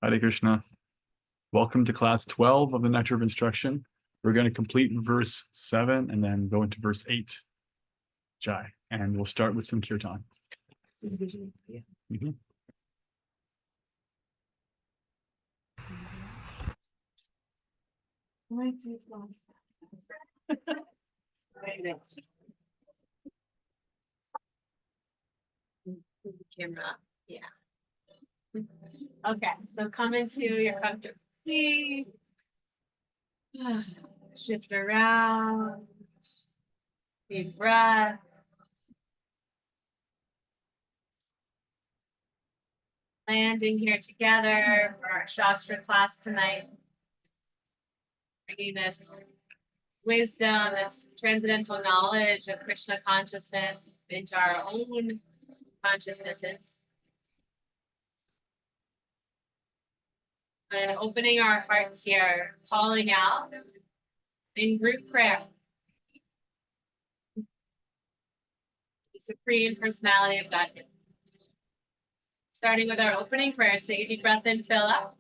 Hare Krishna. Welcome to class 12 of the Nectar of Instruction. We're going to complete verse 7 and then go into verse 8. Jai. And we'll start with some kirtan. Mhm. Camera, yeah. Okay, so come into your comfortable seat. Shift around. Deep breath. Landing here together for our Shastra class tonight. Bringing this wisdom, this transcendental knowledge of Krishna consciousness into our own consciousnesses. And opening our hearts here, calling out in group prayer. The Supreme Personality of Godhead. Starting with our opening prayers, take a deep breath in, fill up.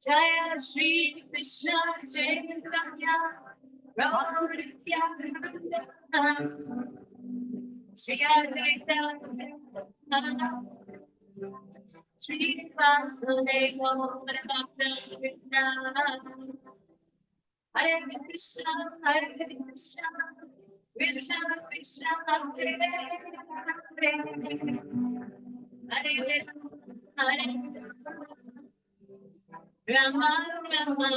Jaya Shri Krishna Chaitanya Prabhu Nityananda Shri Advaita Shri Vasudeva Bhakta Hare Krishna Krishna Krishna Hare Hare Hare Rama Rama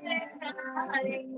Hare Hare.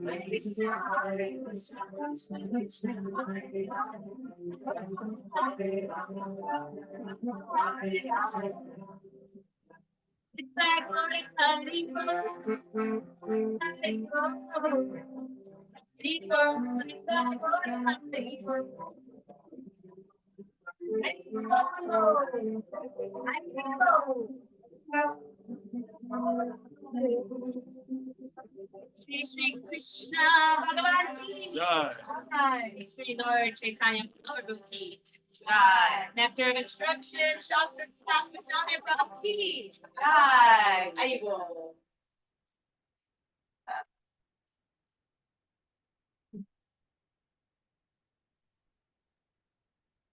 Hare Krishna, Hare Krishna, Krishna Krishna, Hare Hare, Hare Rama, Rama Rama, Hare Hare. Shri Shri Krishna Bhagavan Ki Jai. Shri Lord Chaitanya Prabhu Ki Jai. Nectar of Instruction, Shastra Class Vijnana Prabhu Ki Jai. Aibo.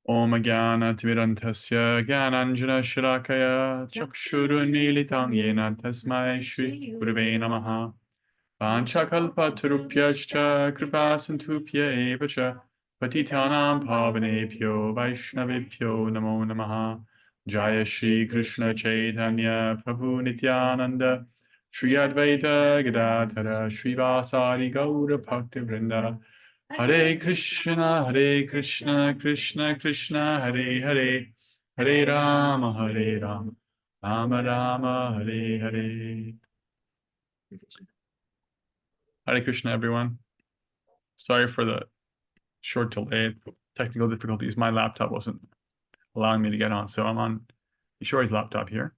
Om Jnana-timirantasya Jnananjana-shalakaya Chakshurunmilitam Yena Tasmai Shri Gurave Namaha Panchakalpatarupyascha Kripasantupya Eva Cha Patitanam Pavanebhyo Vaishnavibhyo Namo Namaha Jaya Shri Krishna Chaitanya Prabhu Nityananda Shri Advaita Gadadhara Shri Vasari Gaura Bhakti Vrinda Hare Krishna, Krishna Krishna, Hare Hare, Hare Rama, Rama Rama, Hare Hare. Hare Krishna, everyone. Sorry for the short delay, technical difficulties. My laptop wasn't allowing me to get on, so I'm on Ishori's laptop here.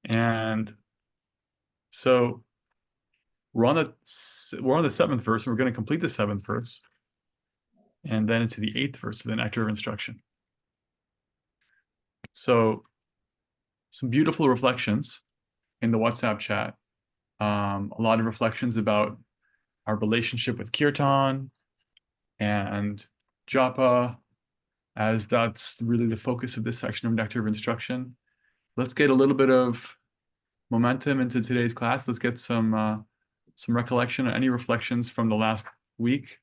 And so we're on the seventh verse, and we're going to complete the seventh verse, and then into the eighth verse of the Nectar of Instruction. So some beautiful reflections in the WhatsApp chat. A lot of reflections about our relationship with Kirtan and Japa, as that's really the focus of this section of Nectar of Instruction. Let's get a little bit of momentum into today's class. Let's get some recollection, any reflections from the last week,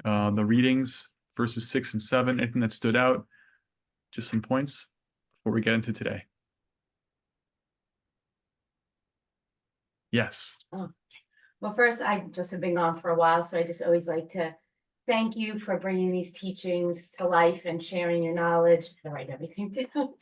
the readings, verses 6 and 7, anything that stood out, just some points before we get into today. Yes. Oh. Well, first, I just have been gone for a while, so I just always like to thank you for bringing these teachings to life and sharing your knowledge. I write everything down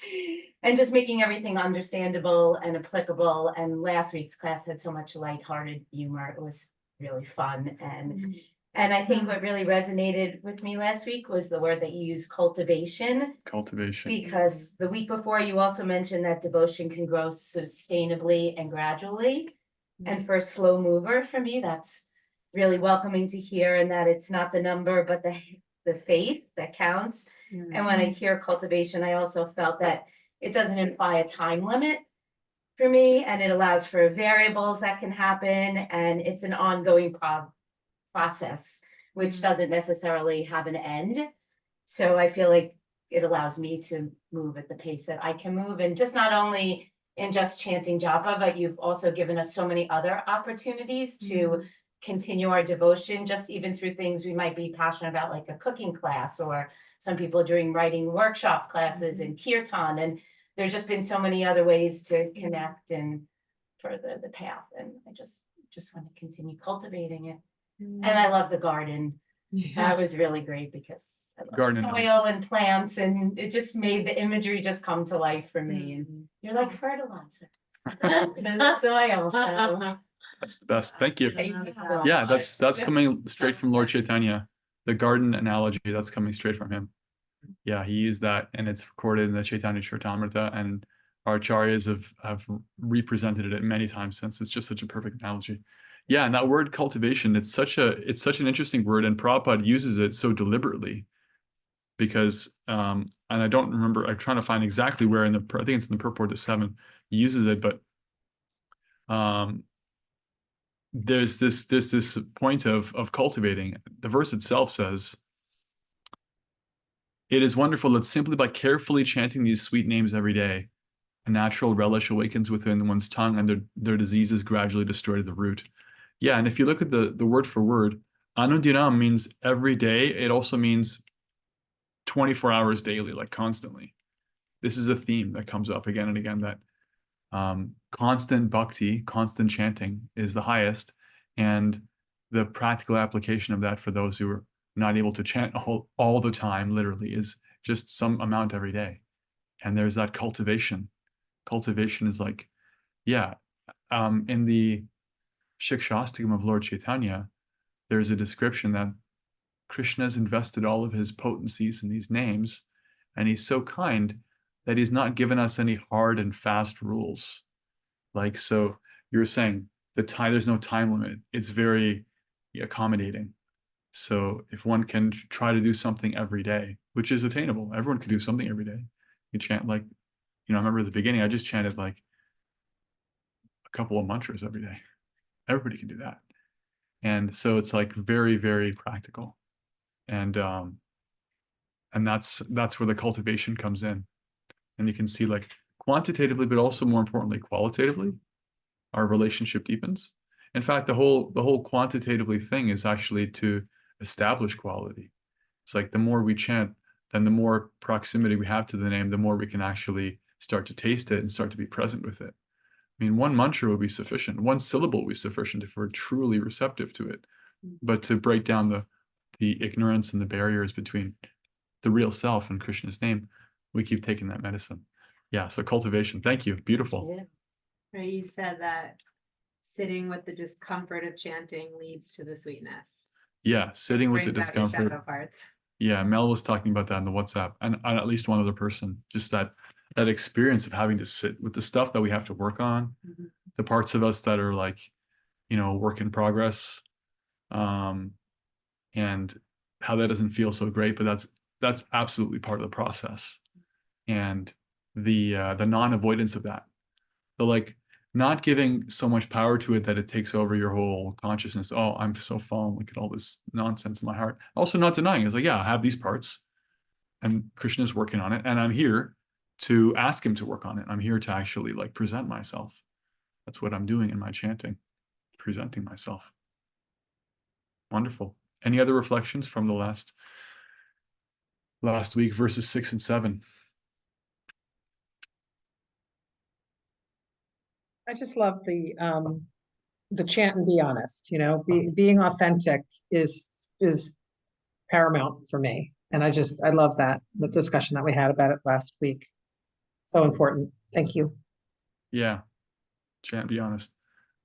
and just making everything understandable and applicable. And last week's class had so much lighthearted humor. It was really fun. And I think what really resonated with me last week was the word that you used, cultivation. Cultivation. Because the week before, you also mentioned that devotion can grow sustainably and gradually. And for a slow mover, for me, that's really welcoming to hear, and that it's not the number, but the faith that counts. And when I hear cultivation, I also felt that it doesn't imply a time limit for me, and it allows for variables that can happen, and it's an ongoing process, which doesn't necessarily have an end. So I feel like it allows me to move at the pace that I can move, and just not only in just chanting japa, but you've also given us so many other opportunities to continue our devotion, just even through things we might be passionate about, like a cooking class, or some people doing writing workshop classes and kirtan. And there's just been so many other ways to connect and further the path. And I just want to continue cultivating it. And I love the garden. That was really great because I love Garden soil and plants, and it just made the imagery just come to life for me. And you're like fertilizer. The soil. So. That's the best. Thank you. Thank you so Yeah, much. that's coming straight from Lord Chaitanya. The garden analogy, that's coming straight from him. Yeah, he used that, and it's recorded in the Chaitanya Charitamrita, and our acharyas have represented it many times since. It's just such a perfect analogy. Yeah, and that word cultivation, it's such an interesting word, and Prabhupada uses it so deliberately, because and I don't remember, I'm trying to find exactly where I think it's in the purport to 7 he uses it, but there's this point of cultivating. The verse itself says, "It is wonderful that simply by carefully chanting these sweet names every day, a natural relish awakens within one's tongue, and their disease is gradually destroyed at the root." Yeah, and if you look at the word for word, Anudinam means every day. It also means 24 hours daily, like constantly. This is a theme that comes up again and again, that constant bhakti, constant chanting is the highest, and the practical application of that for those who are not able to chant all the time, literally, is just some amount every day. And there's that cultivation. Cultivation is like Yeah. In the Shikshastakam of Lord Chaitanya, there's a description that Krishna has invested all of his potencies in these names, and he's so kind that he's not given us any hard and fast rules. Like, so you were saying there's no time limit. It's very accommodating. So if one can try to do something every day, which is attainable, everyone can do something every day. You chant like, I remember at the beginning, I just chanted like a couple of mantras every day. Everybody can do that. And so it's like very, very practical. And that's where the cultivation comes in. And you can see like quantitatively, but also more importantly, qualitatively, our relationship deepens. In fact, the whole quantitatively thing is actually to establish quality. It's like the more we chant, then the more proximity we have to the name, the more we can actually start to taste it and start to be present with it. I mean, one mantra would be sufficient. One syllable would be sufficient if we're truly receptive to it. But to break down the ignorance and the barriers between the real self and Krishna's name, we keep taking that medicine. Yeah, so cultivation. Thank you. Beautiful. Yeah. Right, you said that sitting with the discomfort of chanting leads to the sweetness. Yeah, sitting with the Brings out your discomfort. shadow parts. Yeah, Mel was talking about that in the WhatsApp, and at least one other person. Just that experience of having to sit with the stuff that we have to work on, the parts of us that are like, work in progress, um, and how that doesn't feel so great, but that's absolutely part of the process. And the non-avoidance of that. The like not giving so much power to it that it takes over your whole consciousness. Oh, I'm so fallen. Look at all this nonsense in my heart. Also not denying. It's like, yeah, I have these parts and Krishna's working on it. And I'm here to ask him to work on it. I'm here to actually like present myself. That's what I'm doing in my chanting, presenting myself. Wonderful. Any other reflections from the last week, verses 6 and 7? I just love the chant and be honest, being authentic is paramount for me. And I love that, the discussion that we had about it last week. So important. Thank you. Yeah, chant, be honest.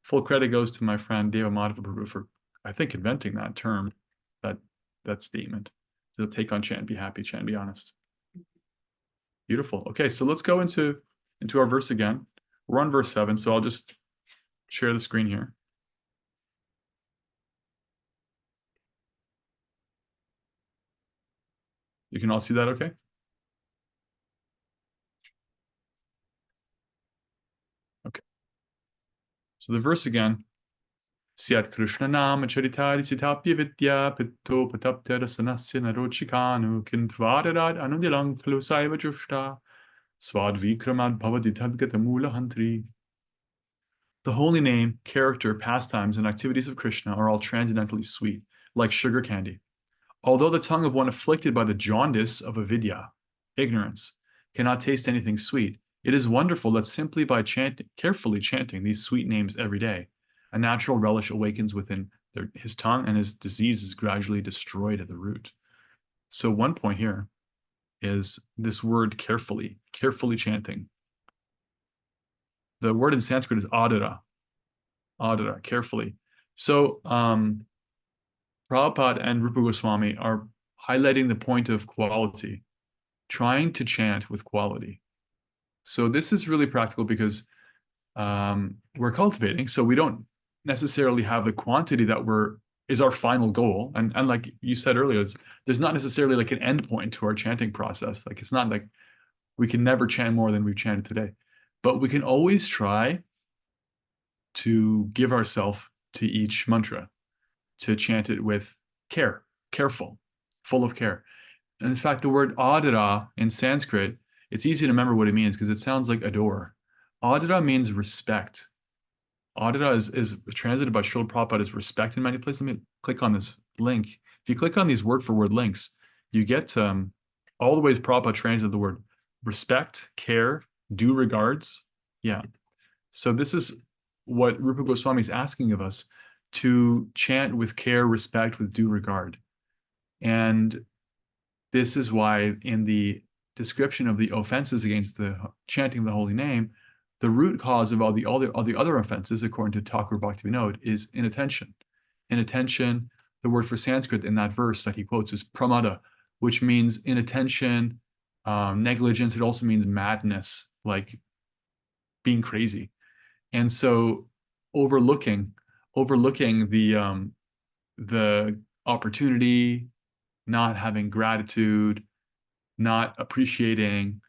Full credit goes to my friend Deva Madhava Prabhu for, I think, inventing that term, that statement. So take on chant, be happy, chant, be honest. Beautiful. Okay, so let's go into our verse again. We're on verse 7, so I'll just share the screen here. You can all see that okay? Okay. So the verse again. Syat Krishna Nama Charitari Chitapya Vidya Pitto Pataptera Sanasya Narochikanu Kintvadarat Anudilang Kalusaiva Jushta Svad Vikramad Bhavati Tadgata Mula Hantri. The holy name, character, pastimes, and activities of Krishna are all transcendently sweet, like sugar candy. Although the tongue of one afflicted by the jaundice of avidya, ignorance, cannot taste anything sweet, it is wonderful that simply by carefully chanting these sweet names every day, a natural relish awakens within his tongue and his disease is gradually destroyed at the root. So one point here is this word carefully chanting. The word in Sanskrit is adara, carefully. So Prabhupada and Rupa Goswami are highlighting the point of quality, trying to chant with quality. So this is really practical because we're cultivating, so we don't necessarily have the quantity that is our final goal. And like you said earlier, there's not necessarily like an end point to our chanting process. Like it's not like we can never chant more than we've chanted today, but we can always try to give ourselves to each mantra, to chant it with care, careful, full of care. And in fact, the word adara in Sanskrit, it's easy to remember what it means because it sounds like adore. Adara means respect. Adara is translated by Srila Prabhupada as respect in many places. Let me click on this link. If you click on these word for word links, you get all the ways Prabhupada translated the word respect, care, due regards. Yeah. So this is what Rupa Goswami is asking of us, to chant with care, respect, with due regard. And this is why in the description of the offenses against the chanting of the holy name, the root cause of all the other offenses, according to Thakur Bhaktivinoda, is inattention. Inattention, the word for Sanskrit in that verse that he quotes is pramada, which means inattention, negligence. It also means madness, like being crazy. And so overlooking the opportunity, not having gratitude, not appreciating,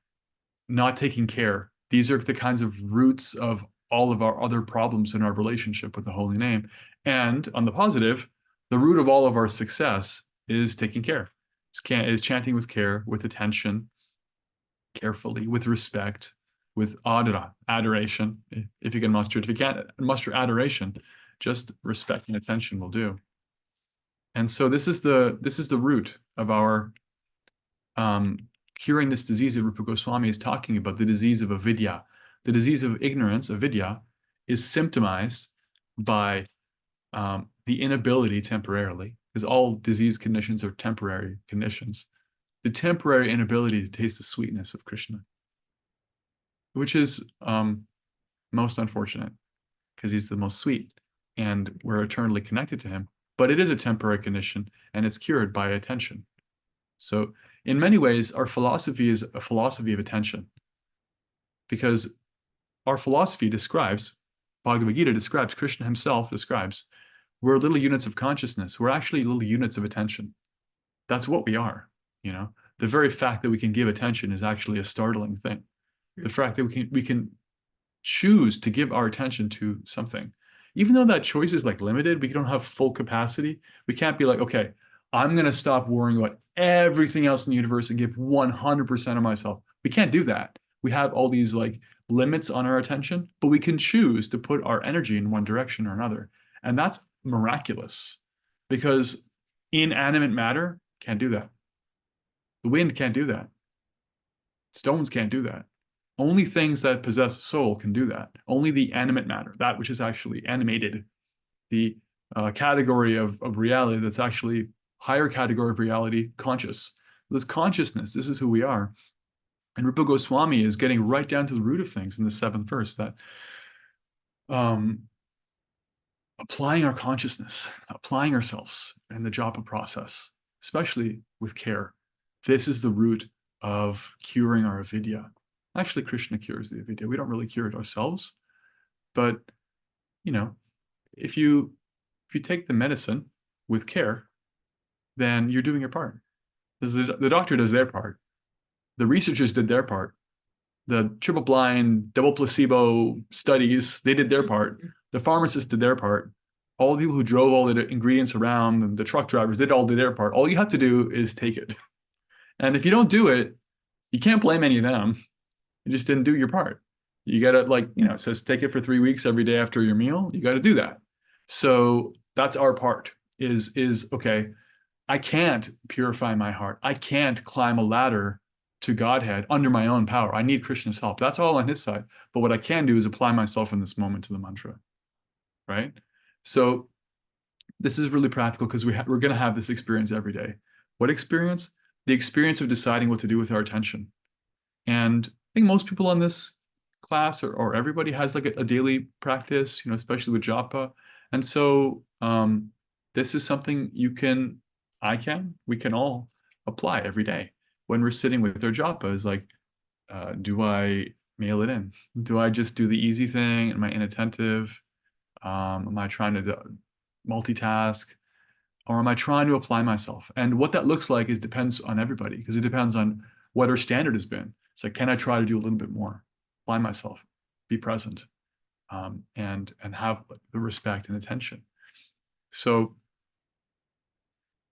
not taking care. These are the kinds of roots of all of our other problems in our relationship with the holy name. And on the positive, the root of all of our success is taking care, is chanting with care, with attention, carefully, with respect, with adoration. If you can muster it, if you can't muster adoration, just respect and attention will do. And so this is the root of our curing this disease that Rupa Goswami is talking about, the disease of avidya. The disease of ignorance, avidya, is symptomized by the inability temporarily, because all disease conditions are temporary conditions, the temporary inability to taste the sweetness of Krishna, which is most unfortunate, because he's the most sweet, and we're eternally connected to him. But it is a temporary condition, and it's cured by attention. So in many ways, our philosophy is a philosophy of attention, because our philosophy describes, Bhagavad Gita describes, Krishna himself describes, we're little units of consciousness. We're actually little units of attention. That's what we are, you know. The very fact that we can give attention is actually a startling thing. The fact that we can choose to give our attention to something, even though that choice is like limited, we don't have full capacity. We can't be like, okay, I'm going to stop worrying about everything else in the universe and give 100% of myself. We can't do that. We have all these like limits on our attention, but we can choose to put our energy in one direction or another. And that's miraculous, because inanimate matter can't do that. The wind can't do that. Stones can't do that. Only things that possess a soul can do that. Only the animate matter, that which is actually animated, the category of reality that's actually higher category of reality, conscious. This consciousness, this is who we are. And Rupa Goswami is getting right down to the root of things in the 7th verse, that applying our consciousness, applying ourselves in the japa process, especially with care, this is the root of curing our avidya. Actually, Krishna cures the avidya. We don't really cure it ourselves, but you know, if you take the medicine with care, then you're doing your part. The doctor does their part. The researchers did their part. The triple blind, double placebo studies, they did their part. The pharmacists did their part. All the people who drove all the ingredients around, and the truck drivers, they all did their part. All you have to do is take it. And if you don't do it, you can't blame any of them. You just didn't do your part. You got to, like, you know, it says take it for 3 weeks every day after your meal. You got to do that. So that's our part is okay, I can't purify my heart. I can't climb a ladder to Godhead under my own power. I need Krishna's help. That's all on his side. But what I can do is apply myself in this moment to the mantra, right? So this is really practical, because we're going to have this experience every day. What experience? The experience of deciding what to do with our attention. And I think most people on this class, or everybody, has like a daily practice, you know, especially with japa. And so this is something we can all apply every day when we're sitting with our japa. Is like, do I mail it in? Do I just do the easy thing? Am I inattentive? Am I trying to multitask? Or am I trying to apply myself? And what that looks like depends on everybody, because it depends on what our standard has been. It's like, can I try to do a little bit more? Apply myself, be present, and have the respect and attention. So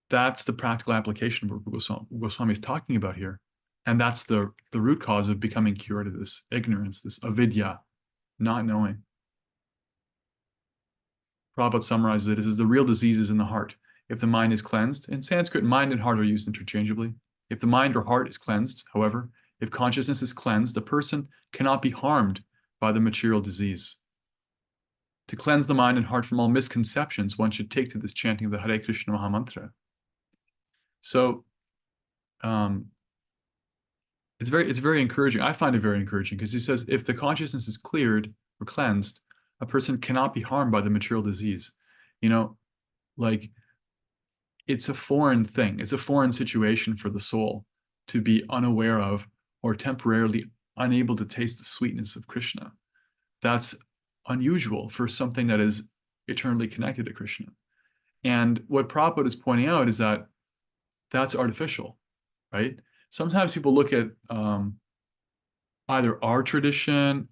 that's the practical application of what Goswami is talking about here. And that's the root cause of becoming cured of this ignorance, this avidya, not knowing. Prabhupada summarizes it as the real disease is in the heart. If the mind is cleansed, in Sanskrit, mind and heart are used interchangeably. If the mind or heart is cleansed, however, if consciousness is cleansed, a person cannot be harmed by the material disease. To cleanse the mind and heart from all misconceptions, one should take to this chanting of the Hare Krishna Mahamantra. So, it's very encouraging. I find it very encouraging because he says if the consciousness is cleared or cleansed, a person cannot be harmed by the material disease. You know, like it's a foreign thing. It's a foreign situation for the soul to be unaware of or temporarily unable to taste the sweetness of Krishna. That's unusual for something that is eternally connected to Krishna. And what Prabhupada is pointing out is that that's artificial, right? Sometimes people look at either our tradition,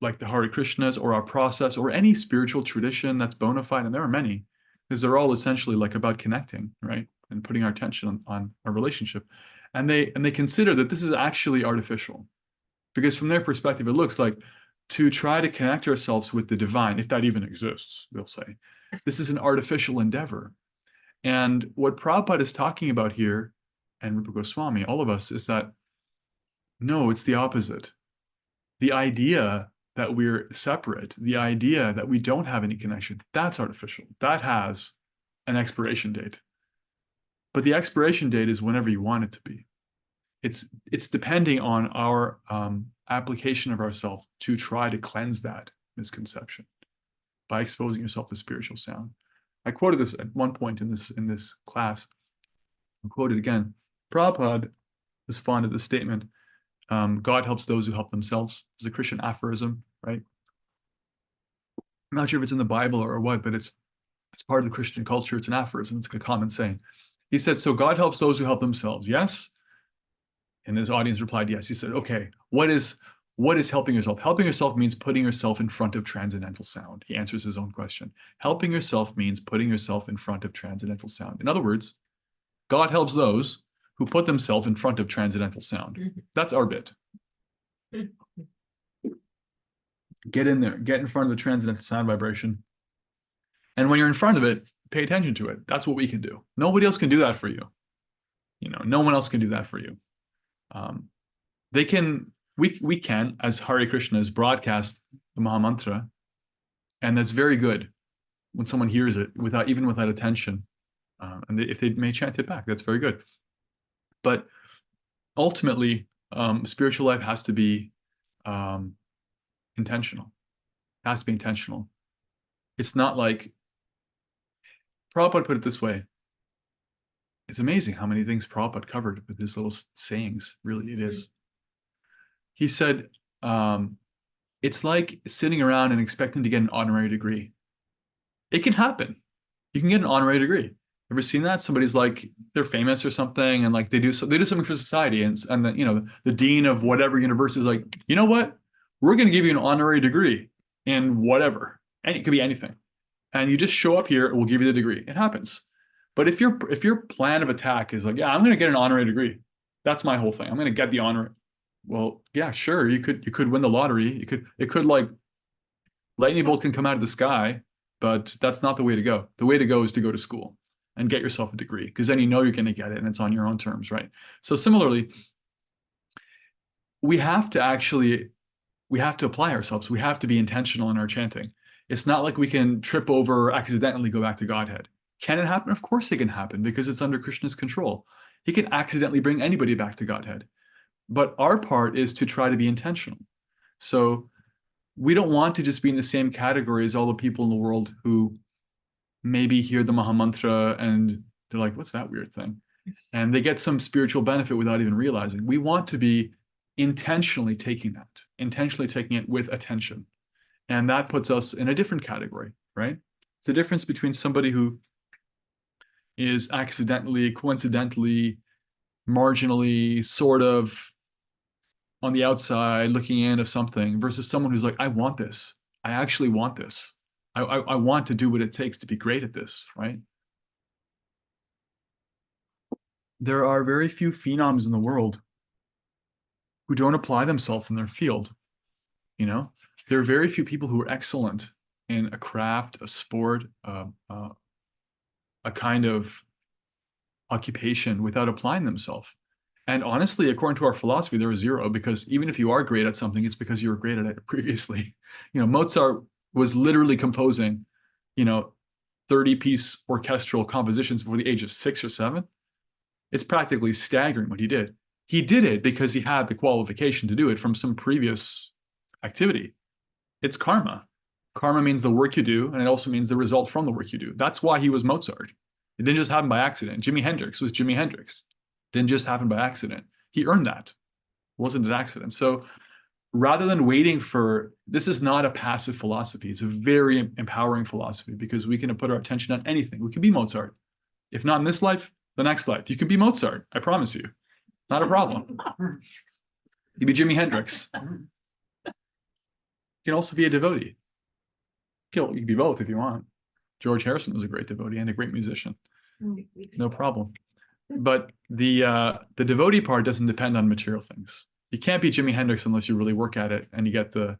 like the Hare Krishnas, or our process, or any spiritual tradition that's bona fide, and there are many, because they're all essentially like about connecting, right? And putting our attention on our relationship. And they consider that this is actually artificial. Because from their perspective, it looks like to try to connect ourselves with the divine, if that even exists, they'll say, this is an artificial endeavor. And what Prabhupada is talking about here, and Rupa Goswami, all of us, is that no, it's the opposite. The idea that we're separate, the idea that we don't have any connection, that's artificial. That has an expiration date. But the expiration date is whenever you want it to be. It's depending on our application of ourselves to try to cleanse that misconception by exposing yourself to spiritual sound. I quoted this at one point in this class. I'll quote it again. Prabhupada was fond of the statement, God helps those who help themselves. It's a Christian aphorism, right? I'm not sure if it's in the Bible or what, but it's part of the Christian culture. It's an aphorism. It's a common saying. He said, so God helps those who help themselves. Yes? And his audience replied, yes. He said, okay, what is helping yourself? Helping yourself means putting yourself in front of transcendental sound. He answers his own question. Helping yourself means putting yourself in front of transcendental sound. In other words, God helps those who put themselves in front of transcendental sound. That's our bit. Get in there, get in front of the transcendental sound vibration. And when you're in front of it, pay attention to it. That's what we can do. Nobody else can do that for you. You know, no one else can do that for you. We can, as Hare Krishnas, broadcast the Mahamantra, and that's very good when someone hears it even without attention. And if they may chant it back, that's very good. But ultimately, spiritual life has to be intentional. It has to be intentional. It's not like Prabhupada put it this way. It's amazing how many things Prabhupada covered with his little sayings. Really, it is. He said, it's like sitting around and expecting to get an honorary degree. It can happen. You can get an honorary degree. Ever seen that? Somebody's like, they're famous or something, and like they do something for society, and the dean of whatever university is like, you know what? We're going to give you an honorary degree in whatever, and it could be anything, and you just show up here, and we'll give you the degree. It happens. But if your plan of attack is like, yeah, I'm going to get an honorary degree, that's my whole thing. I'm going to get the honor. Well, yeah, sure, you could win the lottery. It could like lightning bolt can come out of the sky, but that's not the way to go. The way to go is to go to school and get yourself a degree, because then you know you're going to get it and it's on your own terms, right? So similarly, we have to apply ourselves. We have to be intentional in our chanting. It's not like we can trip over or accidentally go back to Godhead. Can it happen? Of course it can happen, because it's under Krishna's control. He can accidentally bring anybody back to Godhead. But our part is to try to be intentional. So we don't want to just be in the same category as all the people in the world who maybe hear the Mahamantra and they're like, what's that weird thing? And they get some spiritual benefit without even realizing. We want to be intentionally taking it with attention. And that puts us in a different category, right? It's the difference between somebody who is accidentally, coincidentally, marginally, sort of on the outside looking in of something versus someone who's like, I want this. I actually want this. I want to do what it takes to be great at this, right? There are very few phenoms in the world who don't apply themselves in their field. You know, there are very few people who are excellent in a craft, a sport, a kind of occupation without applying themselves. And honestly, according to our philosophy, there is zero, because even if you are great at something, it's because you were great at it previously. You know, Mozart was literally composing, 30-piece orchestral compositions before the age of 6 or 7. It's practically staggering what he did. He did it because he had the qualification to do it from some previous activity. It's karma. Karma means the work you do, and it also means the result from the work you do. That's why he was Mozart. It didn't just happen by accident. Jimi Hendrix was Jimi Hendrix. It didn't just happen by accident. He earned that. It wasn't an accident. So rather than waiting for, this is not a passive philosophy. It's a very empowering philosophy because we can put our attention on anything. We can be Mozart. If not in this life, the next life. You can be Mozart. I promise you. Not a problem. You be Jimi Hendrix. You can also be a devotee. You can be both if you want. George Harrison was a great devotee and a great musician. No problem. But the devotee part doesn't depend on material things. You can't be Jimi Hendrix unless you really work at it and you get the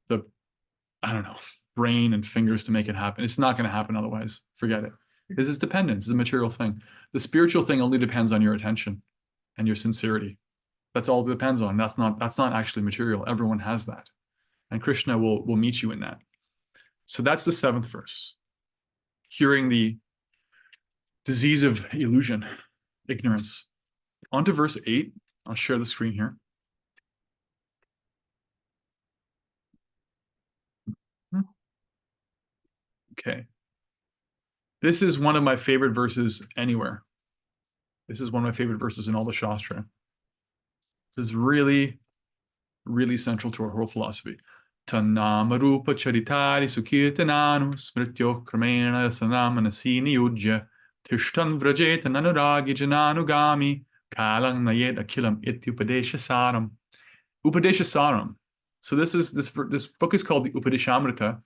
I don't know, brain and fingers to make it happen. It's not going to happen otherwise. Forget it. This is dependence. It's a material thing. The spiritual thing only depends on your attention and your sincerity. That's all it depends on. That's not actually material. Everyone has that. And Krishna will meet you in that. So that's the 7th verse. Curing the disease of illusion, ignorance. On to verse 8. I'll share the screen here. Okay. This is one of my favorite verses anywhere. This is one of my favorite verses in all the Shastra. This is really, really central to our whole philosophy. Tannamarupa charitari sukirtananu smrityo kramena sanamanasi niyujya tishtan vrajeta nanuragi jananugami kalang nayet akilam ityupadesha saram. Upadesha saram. So this book is called the Upadeshamrita,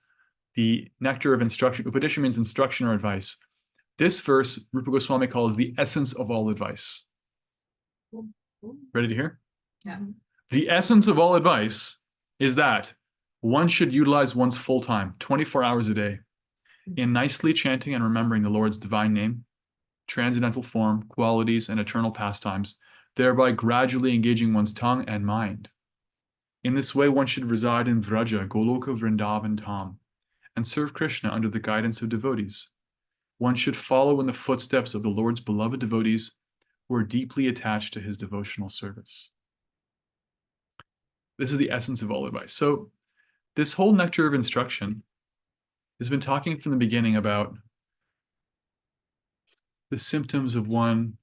the nectar of instruction. Upadesha means instruction or advice. This verse, Rupa Goswami calls the essence of all advice. Ready to hear? Yeah. The essence of all advice is that one should utilize one's full time, 24 hours a day, in nicely chanting and remembering the Lord's divine name, transcendental form, qualities, and eternal pastimes, thereby gradually engaging one's tongue and mind. In this way, one should reside in Vraja, Goloka, Vrindavan, Dham, and serve Krishna under the guidance of devotees. One should follow in the footsteps of the Lord's beloved devotees who are deeply attached to his devotional service. This is the essence of all advice. So this whole nectar of instruction has been talking from the beginning about the symptoms of one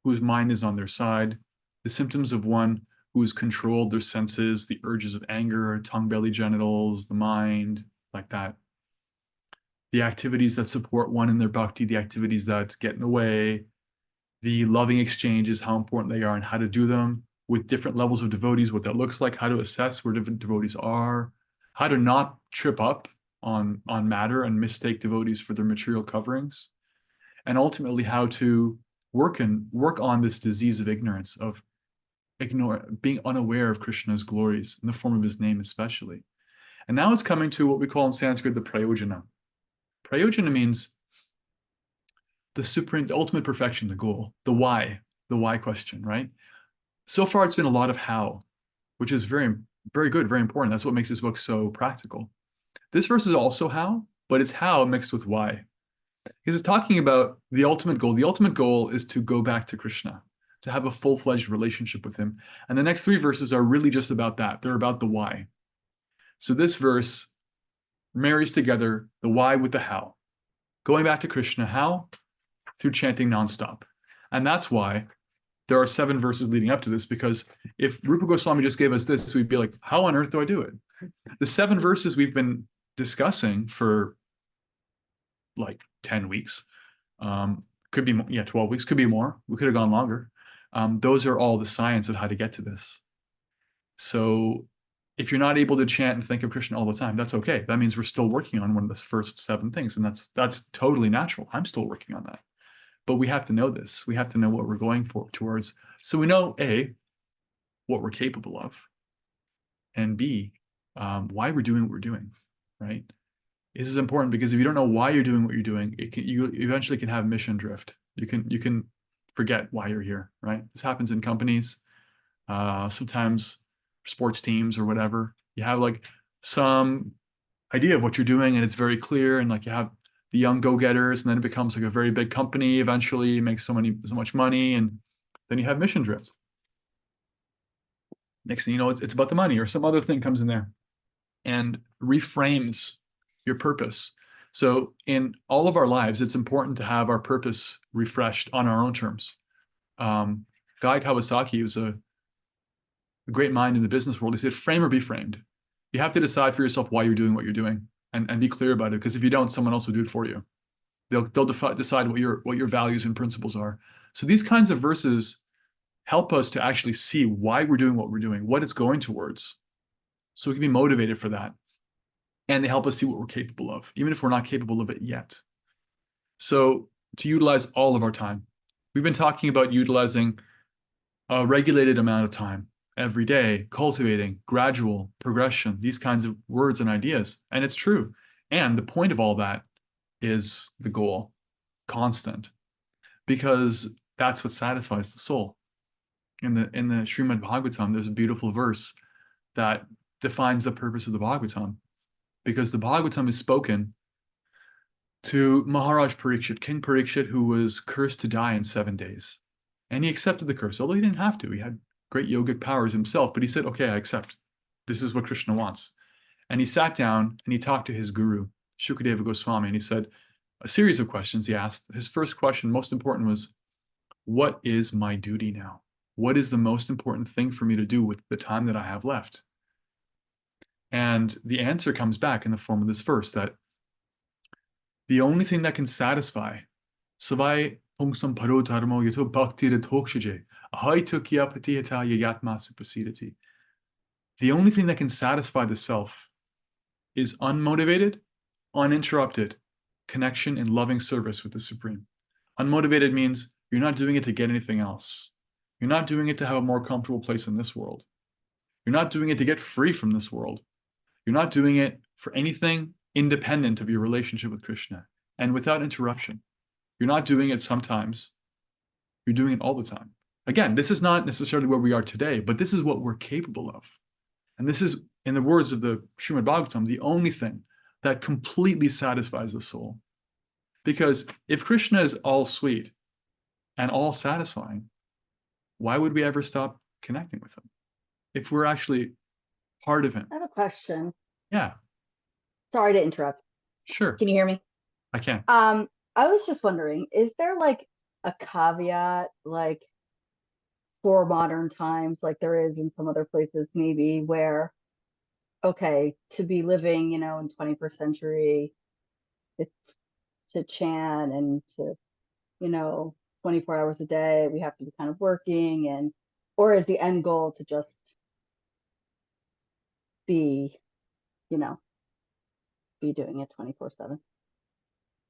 whose mind is on their side, the symptoms of one who has controlled their senses, the urges of anger, tongue, belly, genitals, the mind, like that. The activities that support one in their bhakti, the activities that get in the way, the loving exchanges, how important they are and how to do them with different levels of devotees, what that looks like, how to assess where different devotees are, how to not trip up on matter and mistake devotees for their material coverings, and ultimately how to work on this disease of ignorance, of being unaware of Krishna's glories in the form of his name especially. And now it's coming to what we call in Sanskrit the prayojana. Prayojana means the ultimate perfection, the goal, the why question, right? So far, it's been a lot of how, which is very, very good, very important. That's what makes this book so practical. This verse is also how, but it's how mixed with why. Because it's talking about the ultimate goal. The ultimate goal is to go back to Krishna, to have a full-fledged relationship with him. And the next 3 verses are really just about that. They're about the why. So this verse marries together the why with the how. Going back to Krishna, how? Through chanting nonstop. And that's why there are 7 verses leading up to this, because if Rupa Goswami just gave us this, we'd be like, how on earth do I do it? The 7 verses we've been discussing for like 10 weeks, could be, 12 weeks, could be more. We could have gone longer. Those are all the science of how to get to this. So if you're not able to chant and think of Krishna all the time, that's okay. That means we're still working on one of the first 7 things, and that's totally natural. I'm still working on that. But we have to know this. We have to know what we're going towards. So we know, A, what we're capable of, and B, why we're doing what we're doing, right? This is important because if you don't know why you're doing what you're doing, you eventually can have mission drift. You can forget why you're here, right? This happens in companies, sometimes sports teams or whatever. You have like some idea of what you're doing and it's very clear, and like you have the young go-getters, and then it becomes like a very big company. Eventually, it makes so much money, and then you have mission drift. Next thing you know, it's about the money or some other thing comes in there and reframes your purpose. So in all of our lives, it's important to have our purpose refreshed on our own terms. Guy Kawasaki was a great mind in the business world. He said, frame or be framed. You have to decide for yourself why you're doing what you're doing and be clear about it. Because if you don't, someone else will do it for you. They'll decide what your values and principles are. So these kinds of verses help us to actually see why we're doing what we're doing, what it's going towards. So we can be motivated for that. And they help us see what we're capable of, even if we're not capable of it yet. So to utilize all of our time, we've been talking about utilizing a regulated amount of time every day, cultivating gradual progression, these kinds of words and ideas. And it's true. And the point of all that is the goal, constant, because that's what satisfies the soul. In the Srimad Bhagavatam, there's a beautiful verse that defines the purpose of the Bhagavatam, because the Bhagavatam is spoken to Maharaj Parikshit, King Parikshit, who was cursed to die in 7 days. And he accepted the curse, although he didn't have to. He had great yogic powers himself, but he said, okay, I accept. This is what Krishna wants. And he sat down and he talked to his guru, Shukadeva Goswami, and he said a series of questions he asked. His first question, most important, was, what is my duty now? What is the most important thing for me to do with the time that I have left? And the answer comes back in the form of this verse, that the only thing that can satisfy Savai Pungsam Paro Dharmo Yato Bhakti Ratokshaje Ahai Tukya Patihata Yayatma Supasidati. The only thing that can satisfy the self is unmotivated, uninterrupted connection and loving service with the Supreme. Unmotivated means you're not doing it to get anything else. You're not doing it to have a more comfortable place in this world. You're not doing it to get free from this world. You're not doing it for anything independent of your relationship with Krishna and without interruption. You're not doing it sometimes. You're doing it all the time. Again, this is not necessarily where we are today, but this is what we're capable of. And this is, in the words of the Srimad Bhagavatam, the only thing that completely satisfies the soul. Because if Krishna is all sweet and all satisfying, why would we ever stop connecting with him? If we're actually part of him. I have a question. Yeah, Sorry to interrupt. sure, Can you hear me? I can. I was just wondering, is there like a caveat, like for modern times, like there is in some other places, maybe where, okay, to be living, in 21st century, it's to chant and to, 24 hours a day, we have to be kind of working, and or is the end goal to just be, be doing it 24/7?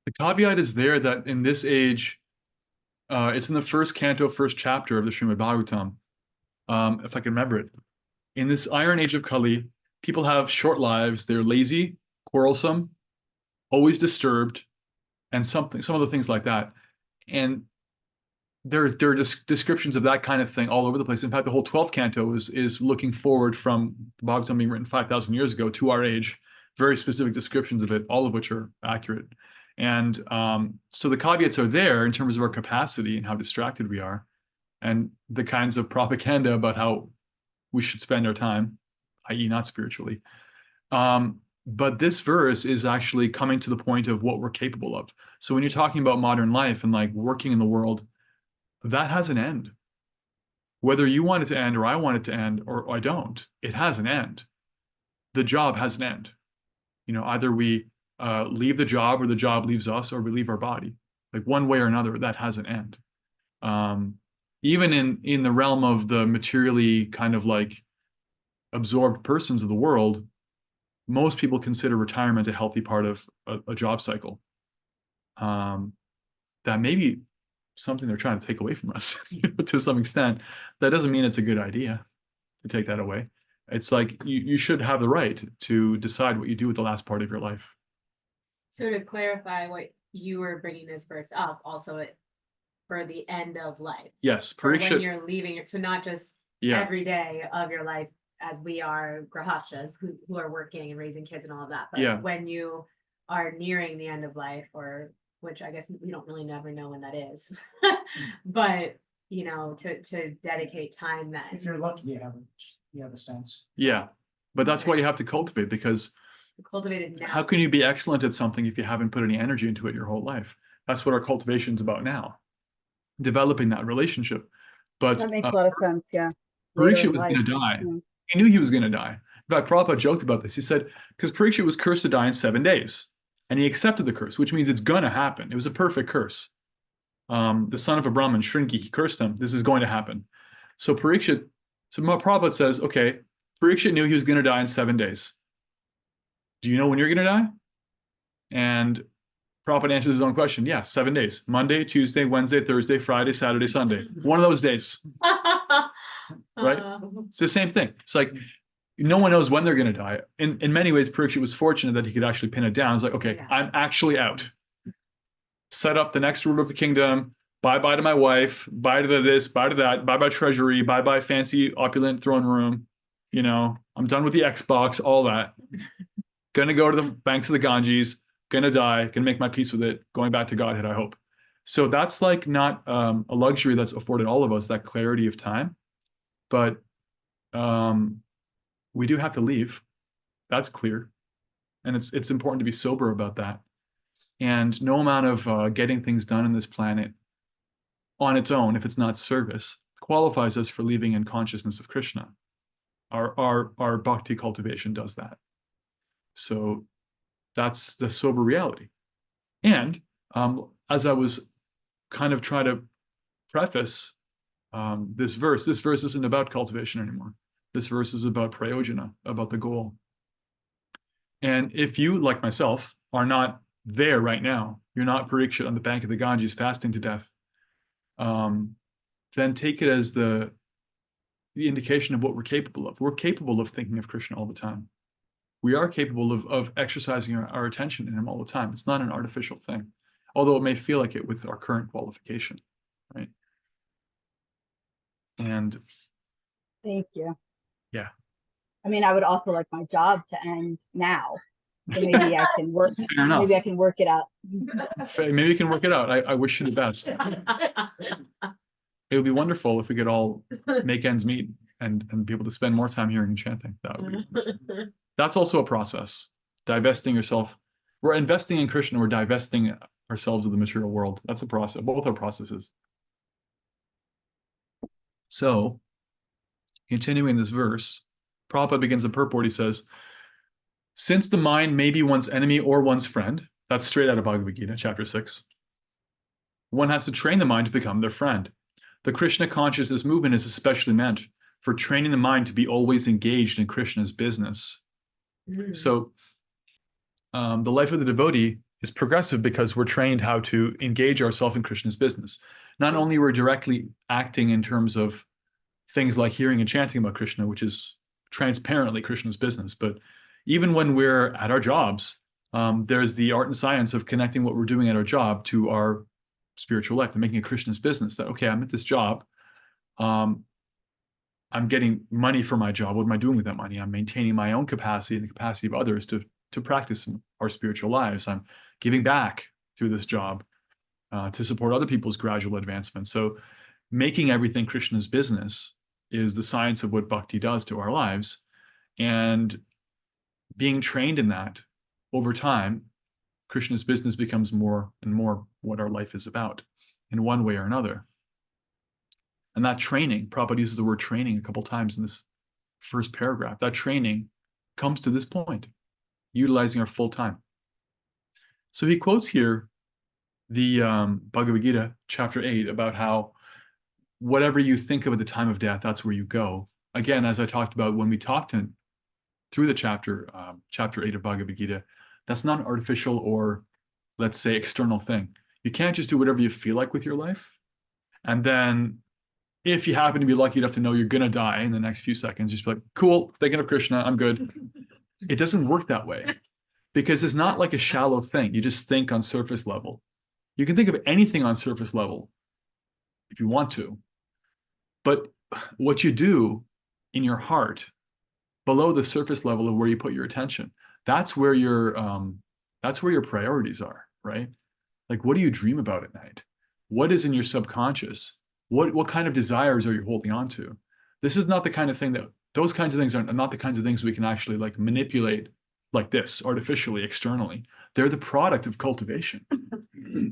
The caveat is there that in this age, it's in the first canto, first chapter of the Srimad Bhagavatam, if I can remember it. In this iron age of Kali, people have short lives. They're lazy, quarrelsome, always disturbed, and some other things like that. And there are descriptions of that kind of thing all over the place. In fact, the whole 12th canto is looking forward from the Bhagavatam being written 5,000 years ago to our age, very specific descriptions of it, all of which are accurate. And so the caveats are there in terms of our capacity and how distracted we are, and the kinds of propaganda about how we should spend our time, i.e. not spiritually. But this verse is actually coming to the point of what we're capable of. So when you're talking about modern life and like working in the world, that has an end. Whether you want it to end or I want it to end or I don't, it has an end. The job has an end. Either we leave the job or the job leaves us, or we leave our body. Like one way or another, that has an end. Even in the realm of the materially kind of like absorbed persons of the world, most people consider retirement a healthy part of a job cycle. That may be something they're trying to take away from us to some extent. That doesn't mean it's a good idea to take that away. It's like you should have the right to decide what you do with the last part of your life. So to clarify what you were bringing this verse up, also for the end of life. Yes, For when Parikshit. you're leaving it, so not just Yeah, every day of your life as we are grahastas who are working and raising kids and all of that, but Yeah. when you are nearing the end of life, or which I guess we don't really never know when that is, but to dedicate time then. If you're lucky, you haven't. You have a sense. Yeah, but that's why you have to cultivate, because Cultivated how now. can you be excellent at something if you haven't put any energy into it your whole life? That's what our cultivation is about now, developing that relationship. But That makes a lot of sense. Yeah. Later Parikshit in was life. going to die. Mm. He knew he was going to die. In fact, Prabhupada joked about this. He said, because Parikshit was cursed to die in 7 days, and he accepted the curse, which means it's going to happen. It was a perfect curse. The son of a Brahmin, Shringi, he cursed him. This is going to happen. So Prabhupada says, okay, Parikshit knew he was going to die in 7 days. Do you know when you're going to die? And Prabhupada answers his own question. Yeah, 7 days. Monday, Tuesday, Wednesday, Thursday, Friday, Saturday, Sunday. One of those days. Right? It's the same thing. It's like no one knows when they're going to die. In many ways, Parikshit was fortunate that he could actually pin it down. It's like, okay, Yeah. I'm actually out. Set up the next ruler of the kingdom. Bye-bye to my wife. Bye to this, bye to that. Bye-bye treasury. Bye-bye fancy, opulent throne room. You know, I'm done with the Xbox, all that. Gonna go to the banks of the Ganges. Gonna die. Gonna make my peace with it. Going back to Godhead, I hope. So that's like not a luxury that's afforded all of us, that clarity of time. But we do have to leave. That's clear. And it's important to be sober about that. And no amount of getting things done in this planet on its own, if it's not service, qualifies us for leaving in consciousness of Krishna. Our bhakti cultivation does that. So that's the sober reality. And as I was kind of trying to preface this verse isn't about cultivation anymore. This verse is about prayojana, about the goal. And if you, like myself, are not there right now, you're not Parikshit on the bank of the Ganges fasting to death, then take it as the indication of what we're capable of. We're capable of thinking of Krishna all the time. We are capable of exercising our attention in him all the time. It's not an artificial thing, although it may feel like it with our current qualification, right? And Thank you. yeah. I mean, I would also like my job to end now. So maybe I can work. Fair enough. Maybe I can work it out. Maybe we can work it out. I wish you the best. It would be wonderful if we could all make ends meet and be able to spend more time hearing and chanting. That would be wonderful. That's also a process. Divesting yourself. We're investing in Krishna. We're divesting ourselves of the material world. That's a process. Both are processes. So, continuing this verse, Prabhupada begins the purport. He says, since the mind may be one's enemy or one's friend, that's straight out of Bhagavad Gita, chapter 6, one has to train the mind to become their friend. The Krishna consciousness movement is especially meant for training the mind to be always engaged in Krishna's business. So the life of the devotee is progressive because we're trained how to engage ourselves in Krishna's business. Not only we're directly acting in terms of things like hearing and chanting about Krishna, which is transparently Krishna's business, but even when we're at our jobs, there's the art and science of connecting what we're doing at our job to our spiritual life and making it Krishna's business. That, okay, I'm at this job. I'm getting money for my job. What am I doing with that money? I'm maintaining my own capacity and the capacity of others to practice our spiritual lives. I'm giving back through this job to support other people's gradual advancement. So making everything Krishna's business is the science of what bhakti does to our lives. And being trained in that over time, Krishna's business becomes more and more what our life is about in one way or another. And that training, Prabhupada uses the word training a couple times in this first paragraph. That training comes to this point, utilizing our full time. So he quotes here the Bhagavad Gita, chapter 8, about how whatever you think of at the time of death, that's where you go. Again, as I talked about when we talked through the chapter 8 of Bhagavad Gita, that's not an artificial or, let's say, external thing. You can't just do whatever you feel like with your life. And then if you happen to be lucky enough to know you're going to die in the next few seconds, just be like, cool, thinking of Krishna, I'm good. It doesn't work that way because it's not like a shallow thing. You just think on surface level. You can think of anything on surface level if you want to. But what you do in your heart, below the surface level of where you put your attention, that's where your priorities are, right? Like, what do you dream about at night? What is in your subconscious? What kind of desires are you holding on to? This is not the kind of thing that Those kinds of things are not the kinds of things we can actually like manipulate like this artificially, externally. They're the product of cultivation.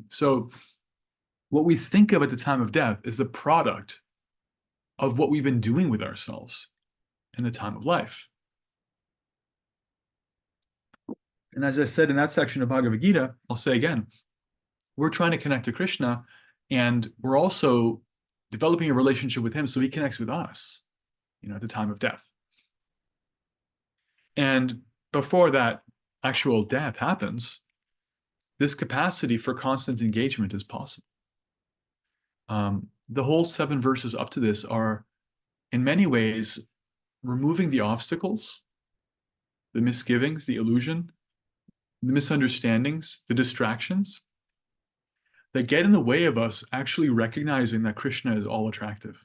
So what we think of at the time of death is the product of what we've been doing with ourselves in the time of life. And as I said in that section of Bhagavad Gita, I'll say again, we're trying to connect to Krishna, and we're also developing a relationship with him so he connects with us, at the time of death. And before that actual death happens, this capacity for constant engagement is possible. The whole 7 verses up to this are, in many ways, removing the obstacles, the misgivings, the illusion, the misunderstandings, the distractions that get in the way of us actually recognizing that Krishna is all attractive.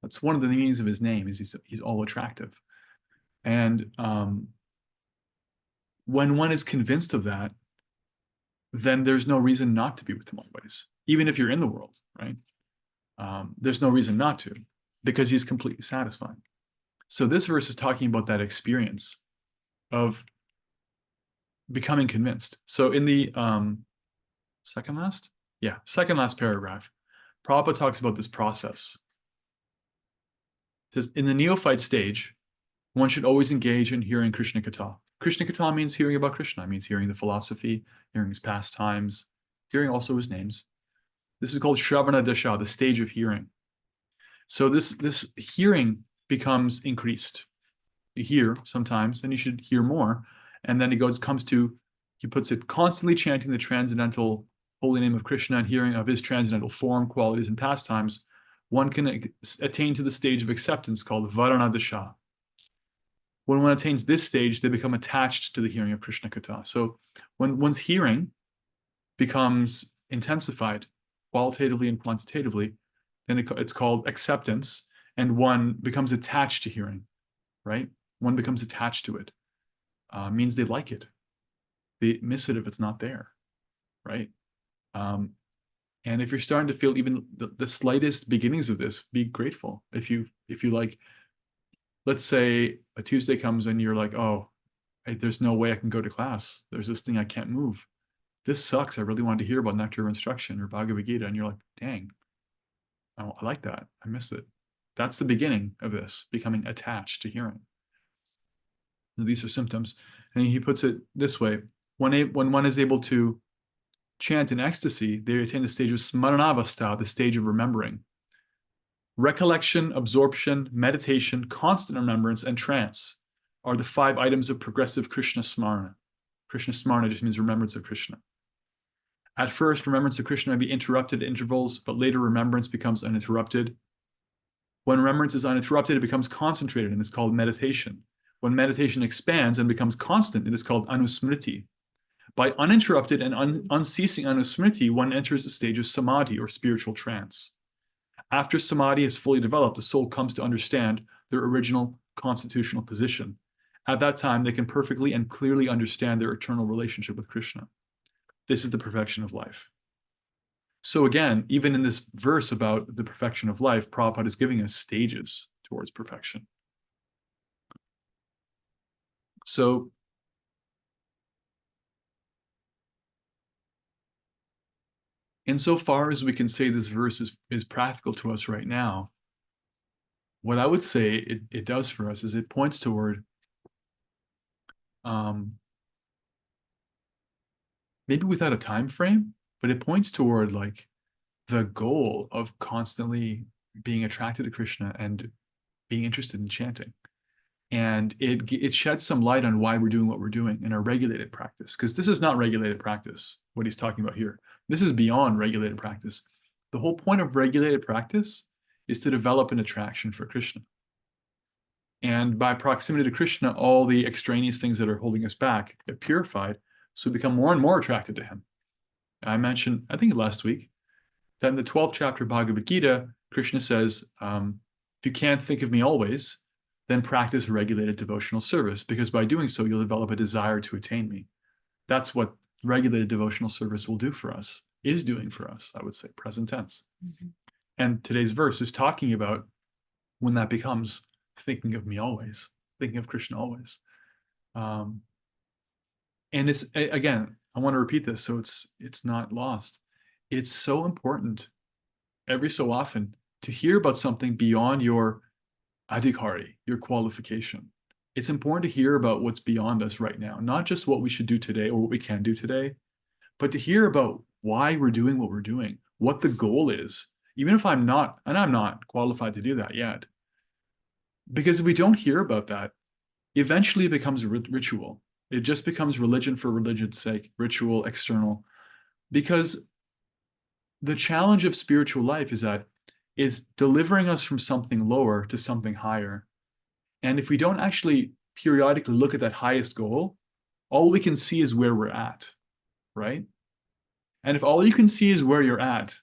That's one of the meanings of his name, is he's all attractive. And when one is convinced of that, then there's no reason not to be with him always, even if you're in the world, right? There's no reason not to, because he's completely satisfying. So this verse is talking about that experience of becoming convinced. So in the second last paragraph, Prabhupada talks about this process. It says, in the neophyte stage, one should always engage in hearing Krishna Katha. Krishna Katha means hearing about Krishna. It means hearing the philosophy, hearing his pastimes, hearing also his names. This is called Shravana Dasha, the stage of hearing. So this hearing becomes increased. You hear sometimes, and you should hear more. And then he puts it constantly chanting the transcendental holy name of Krishna and hearing of his transcendental form, qualities, and pastimes. One can attain to the stage of acceptance called Varana Dasha. When one attains this stage, they become attached to the hearing of Krishna Katha. So when one's hearing becomes intensified qualitatively and quantitatively, then it's called acceptance, and one becomes attached to hearing, right? One becomes attached to it. Means they like it. They miss it if it's not there, right? And if you're starting to feel even the slightest beginnings of this, be grateful. If you like, let's say a Tuesday comes and you're like, oh, there's no way I can go to class. There's this thing I can't move. This sucks. I really wanted to hear about Nectar Instruction or Bhagavad Gita. And you're like, dang, I like that. I missed it. That's the beginning of this, becoming attached to hearing. These are symptoms. And he puts it this way. When one is able to chant in ecstasy, they attain the stage of smaranavastha, the stage of remembering. Recollection, absorption, meditation, constant remembrance, and trance are the 5 items of progressive Krishna Smarana. Krishna Smarana just means remembrance of Krishna. At first, remembrance of Krishna may be interrupted at intervals, but later remembrance becomes uninterrupted. When remembrance is uninterrupted, it becomes concentrated and is called meditation. When meditation expands and becomes constant, it is called anusmriti. By uninterrupted and unceasing anusmriti, one enters the stage of samadhi, or spiritual trance. After samadhi is fully developed, the soul comes to understand their original constitutional position. At that time, they can perfectly and clearly understand their eternal relationship with Krishna. This is the perfection of life. So again, even in this verse about the perfection of life, Prabhupada is giving us stages towards perfection. So insofar as we can say this verse is practical to us right now, what I would say it does for us is it points toward maybe without a time frame, but it points toward like the goal of constantly being attracted to Krishna and being interested in chanting. And it sheds some light on why we're doing what we're doing in our regulated practice, because this is not regulated practice, what he's talking about here. This is beyond regulated practice. The whole point of regulated practice is to develop an attraction for Krishna. And by proximity to Krishna, all the extraneous things that are holding us back get purified, so we become more and more attracted to him. I mentioned, I think last week, that in the 12th chapter of Bhagavad Gita, Krishna says, if you can't think of me always, then practice regulated devotional service, because by doing so, you'll develop a desire to attain me. That's what regulated devotional service will do for us, is doing for us, I would say, present tense. Mm-hmm. And today's verse is talking about when that becomes thinking of me always, thinking of Krishna always. And it's again, I want to repeat this so it's not lost. It's so important every so often to hear about something beyond your adhikari, your qualification. It's important to hear about what's beyond us right now, not just what we should do today or what we can do today, but to hear about why we're doing what we're doing, what the goal is, even if I'm not, and I'm not qualified to do that yet. Because if we don't hear about that, eventually it becomes ritual. It just becomes religion for religion's sake, ritual, external. Because the challenge of spiritual life is that it's delivering us from something lower to something higher. And if we don't actually periodically look at that highest goal, all we can see is where we're at, right? And if all you can see is where you're at,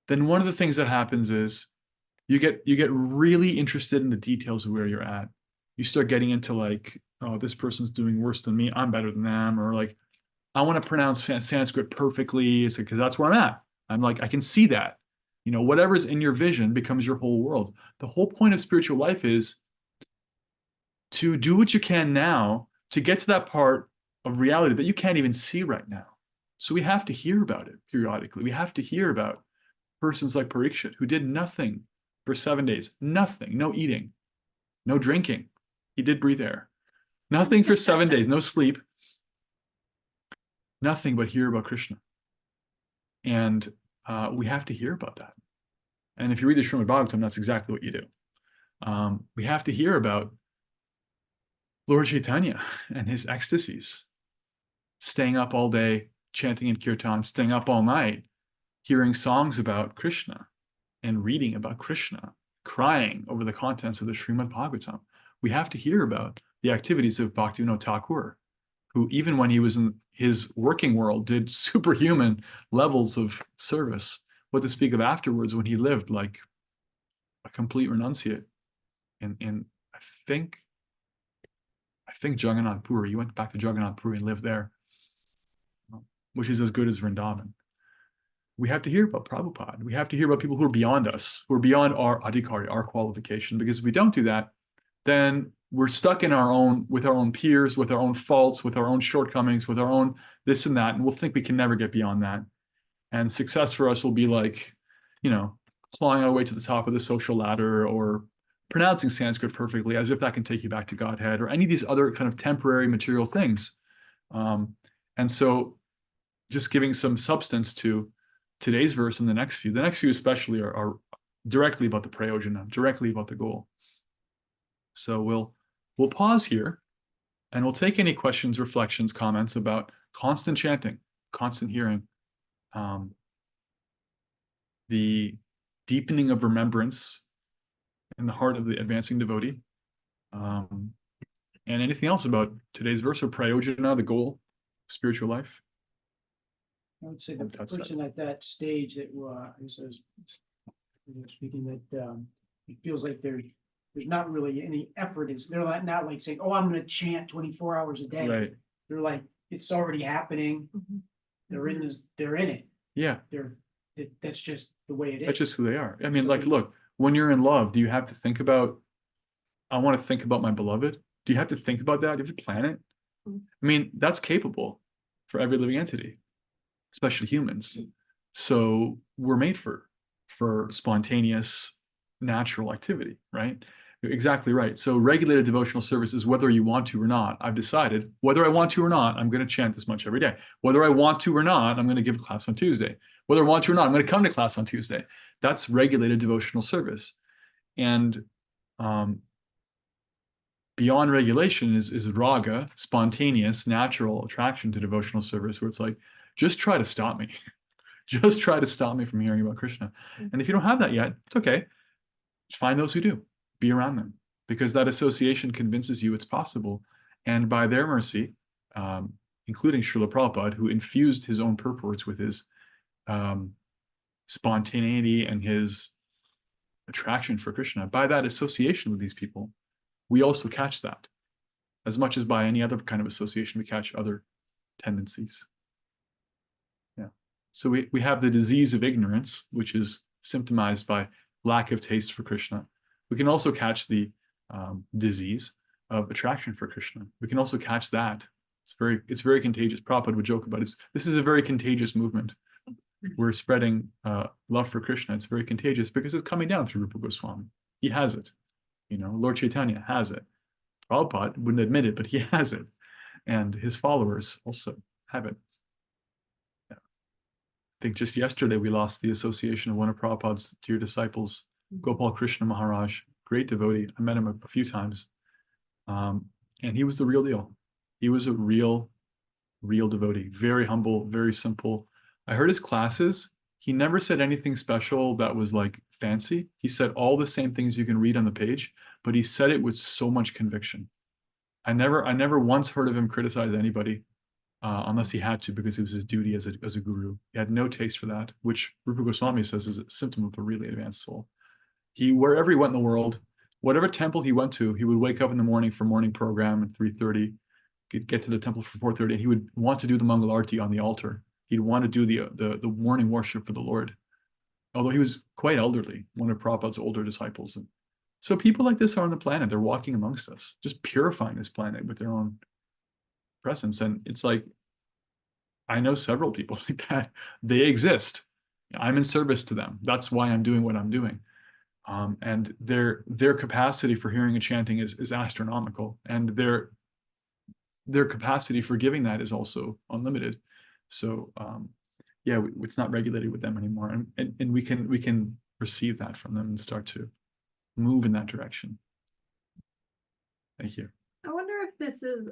then one of the things that happens is you get really interested in the details of where you're at. You start getting into like, oh, this person's doing worse than me, I'm better than them, or like, I want to pronounce Sanskrit perfectly, because that's where I'm at. I'm like, I can see that. You know, whatever's in your vision becomes your whole world. The whole point of spiritual life is to do what you can now to get to that part of reality that you can't even see right now. So we have to hear about it periodically. We have to hear about persons like Parikshit who did nothing for 7 days, nothing, no eating, no drinking. He did breathe air. Nothing for 7 days, no sleep, nothing but hear about Krishna. And we have to hear about that. And if you read the Srimad Bhagavatam, that's exactly what you do. We have to hear about Lord Chaitanya and his ecstasies, staying up all day, chanting in kirtan, staying up all night, hearing songs about Krishna and reading about Krishna, crying over the contents of the Srimad Bhagavatam. We have to hear about the activities of Bhaktivinoda Thakur, who even when he was in his working world did superhuman levels of service. What to speak of afterwards when he lived like a complete renunciate in I think Jagannath Puri. He went back to Jagannath Puri and lived there, which is as good as Vrindavan. We have to hear about Prabhupada. We have to hear about people who are beyond us, who are beyond our adhikari, our qualification. Because if we don't do that, then we're stuck in our own, with our own peers, with our own faults, with our own shortcomings, with our own this and that, and we'll think we can never get beyond that. And success for us will be like, you know, clawing our way to the top of the social ladder or pronouncing Sanskrit perfectly, as if that can take you back to Godhead, or any of these other kind of temporary material things. And so just giving some substance to today's verse and the next few especially are directly about the prayojana, directly about the goal. So we'll pause here and we'll take any questions, reflections, comments about constant chanting, constant hearing, the deepening of remembrance in the heart of the advancing devotee, and anything else about today's verse or prayojana, the goal, spiritual life. I would say the person at that stage that is speaking that it feels like there's not really any effort. They're not like saying, "Oh, I'm going to chant 24 hours a day." Right. They're like, it's already happening. They're in this. They're in it. Yeah. That's just the way it is. That's just who they are. I mean, like, look, when you're in love, do you have to think about, I want to think about my beloved? Do you have to think about that? Do you have to plan it? I mean, that's capable for every living entity, especially humans. So we're made for spontaneous, natural activity, right? You're exactly right. So regulated devotional service is whether you want to or not. I've decided whether I want to or not, I'm going to chant this much every day. Whether I want to or not, I'm going to give a class on Tuesday. Whether I want to or not, I'm going to come to class on Tuesday. That's regulated devotional service. And beyond regulation is raga, spontaneous, natural attraction to devotional service, where it's like, just try to stop me. Just try to stop me from hearing about Krishna. And if you don't have that yet, it's okay. Just find those who do. Be around them. Because that association convinces you it's possible. And by their mercy, including Srila Prabhupada, who infused his own purports with his spontaneity and his attraction for Krishna, by that association with these people, we also catch that. As much as by any other kind of association, we catch other tendencies. Yeah. So we have the disease of ignorance, which is symptomized by lack of taste for Krishna. We can also catch the disease of attraction for Krishna. We can also catch that. It's very contagious. Prabhupada would joke about it. This is a very contagious movement. We're spreading love for Krishna. It's very contagious because it's coming down through Rupa Goswami. He has it. Lord Chaitanya has it. Prabhupada wouldn't admit it, but he has it. And his followers also have it. Yeah. I think just yesterday we lost the association of one of Prabhupada's dear disciples, Gopal Krishna Maharaj, great devotee. I met him a few times. And he was the real deal. He was a real devotee, very humble, very simple. I heard his classes. He never said anything special that was like fancy. He said all the same things you can read on the page, but he said it with so much conviction. I never once heard of him criticize anybody, unless he had to, because it was his duty as a guru. He had no taste for that, which Rupa Goswami says is a symptom of a really advanced soul. Wherever he went in the world, whatever temple he went to, he would wake up in the morning for morning program at 3:30, get to the temple for 4:30, and he would want to do the Mangal Arti on the altar. He'd want to do the morning worship for the Lord, although he was quite elderly, one of Prabhupada's older disciples. And so people like this are on the planet. They're walking amongst us, just purifying this planet with their own presence. And it's like, I know several people like that. They exist. I'm in service to them. That's why I'm doing what I'm doing. And their capacity for hearing and chanting is astronomical, and their capacity for giving that is also unlimited. So yeah, it's not regulated with them anymore, and we can receive that from them and start to move in that direction. Thank you. I wonder if this is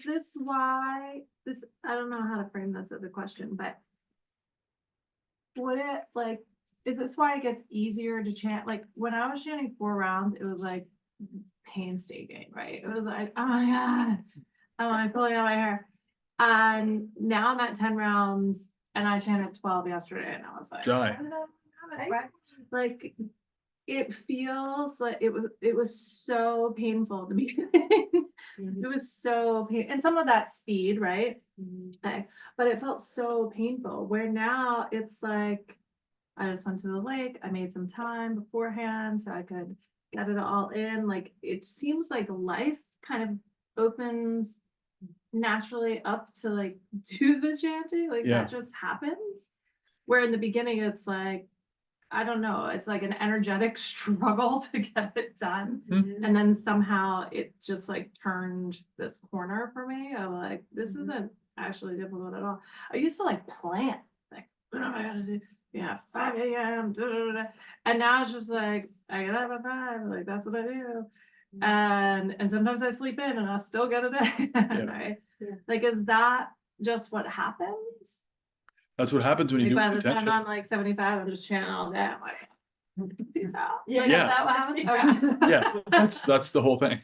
this why this, I don't know how to frame this as a question, but would it is this why it gets easier to chant? Like when I was chanting 4 rounds, it was like painstaking, right? It was like, oh my God, I'm pulling out my hair. And now I'm at 10 rounds and I chanted 12 yesterday and I was like, Jai. like it feels like it was so painful at the beginning. It was so painful. And some of that speed, right? But it felt so painful, where now it's like, I just went to the lake. I made some time beforehand so I could get it all in. Like, it seems like life kind of opens naturally up to do the chanting. Yeah. That just happens. Where in the beginning, it's like, I don't know, it's like an energetic struggle to get it done. And then somehow it just turned this corner for me. I'm like, this isn't actually difficult at all. I used to plan, what am I gonna do? 5 a.m. And now it's just I get up at 5, that's what I do. And sometimes I sleep in and I'll still get it in. Right? Yeah. Is that just what happens? That's what happens when you do By the time potential. I'm 75, I'm just chanting all day. I'm like, peace out. Yeah. Is that what happens? Okay. Yeah, that's the whole thing.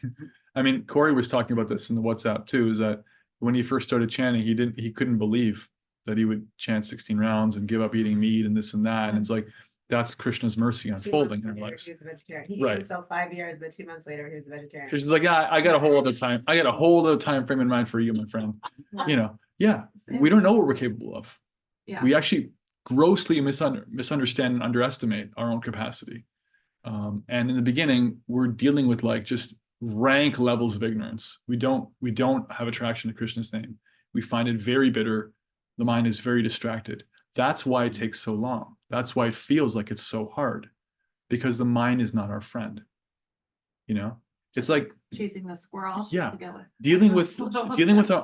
I mean, Corey was talking about this in the WhatsApp too, is that when he first started chanting, he couldn't believe that he would chant 16 rounds and give up eating meat and this and that. And it's like, that's Krishna's mercy unfolding in our lives. He was a vegetarian. He Right. gave himself 5 years, but 2 months later, he was a vegetarian. She's like, yeah, I got a whole other time. I got a whole other time frame in mind for you, my friend. Yeah, we don't know what we're capable of. Yeah. We actually grossly misunderstand and underestimate our own capacity. And in the beginning, we're dealing with just rank levels of ignorance. We don't have attraction to Krishna's name. We find it very bitter. The mind is very distracted. That's why it takes so long. That's why it feels like it's so hard, because the mind is not our friend. It's like Chasing the squirrel. Yeah. Together. dealing with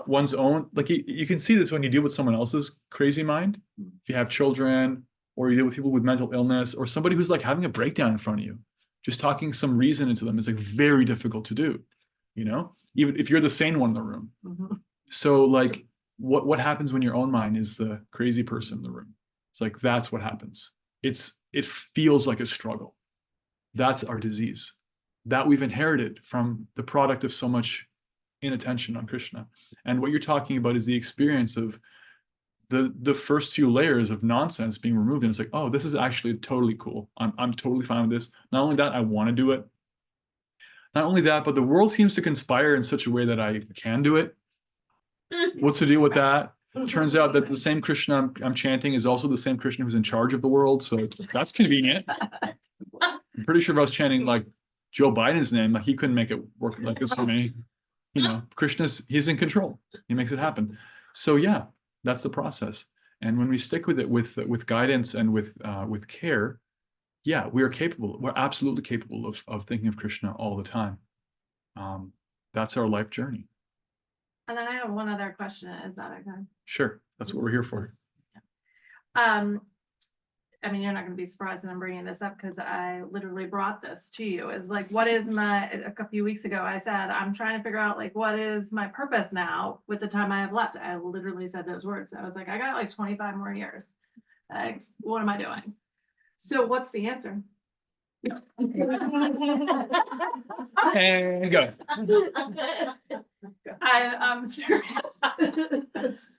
one's own, you can see this when you deal with someone else's crazy mind. If you have children, or you deal with people with mental illness, or somebody who's having a breakdown in front of you, just talking some reason into them is very difficult to do, even if you're the sane one in the room. So what happens when your own mind is the crazy person in the room? It's that's what happens. It feels like a struggle. That's our disease that we've inherited from the product of so much inattention on Krishna. And what you're talking about is the experience of the first 2 layers of nonsense being removed. And it's oh, this is actually totally cool. I'm totally fine with this. Not only that, I want to do it. Not only that, but the world seems to conspire in such a way that I can do it. What's the deal with that? Turns out that the same Krishna I'm chanting is also the same Krishna who's in charge of the world. So that's convenient. I'm pretty sure if I was chanting Joe Biden's name, like he couldn't make it work like this for me. You know, he's in control. He makes it happen. So yeah, that's the process. And when we stick with it with guidance and with care, yeah, we are capable. We're absolutely capable of thinking of Krishna all the time. That's our life journey. And then I have one other question. Is that okay? Sure, that's what we're here for. Just- yeah. I mean, you're not going to be surprised that I'm bringing this up because I literally brought this to you. Is like, what is a few weeks ago, I said, I'm trying to figure out like, what is my purpose now with the time I have left? I literally said those words. I was like, I got like 25 more years. Like, what am I doing? So what's the answer? And go. I'm serious.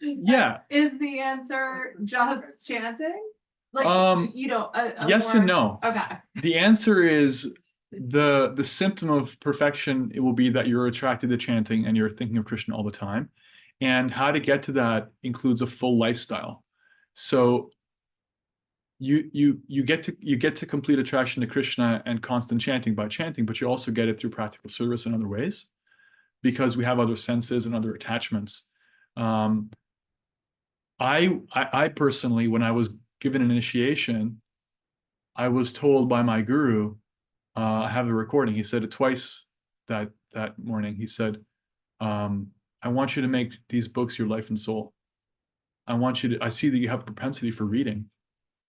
Yeah. Is the answer just chanting? Like, you know, Yes and no. Okay. The answer is the symptom of perfection. It will be that you're attracted to chanting and you're thinking of Krishna all the time. And how to get to that includes a full lifestyle. So you get to complete attraction to Krishna and constant chanting by chanting, but you also get it through practical service in other ways, because we have other senses and other attachments. I personally, when I was given an initiation, I was told by my guru, I have the recording. He said it twice that morning. He said, I want you to make these books your life and soul. I see that you have a propensity for reading.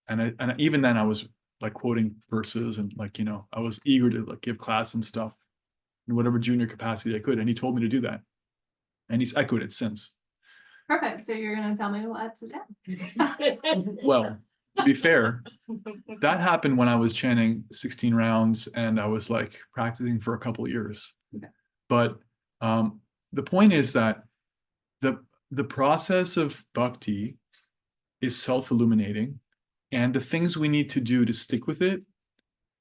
And even then I was like quoting verses and like, you know, I was eager to like give class and stuff in whatever junior capacity I could. And he told me to do that. And he's echoed it since. Perfect. So you're going to tell me what to do. Well, to be fair, that happened when I was chanting 16 rounds and I was like practicing for a couple of years. Okay. But the point is that the process of bhakti is self-illuminating, and the things we need to do to stick with it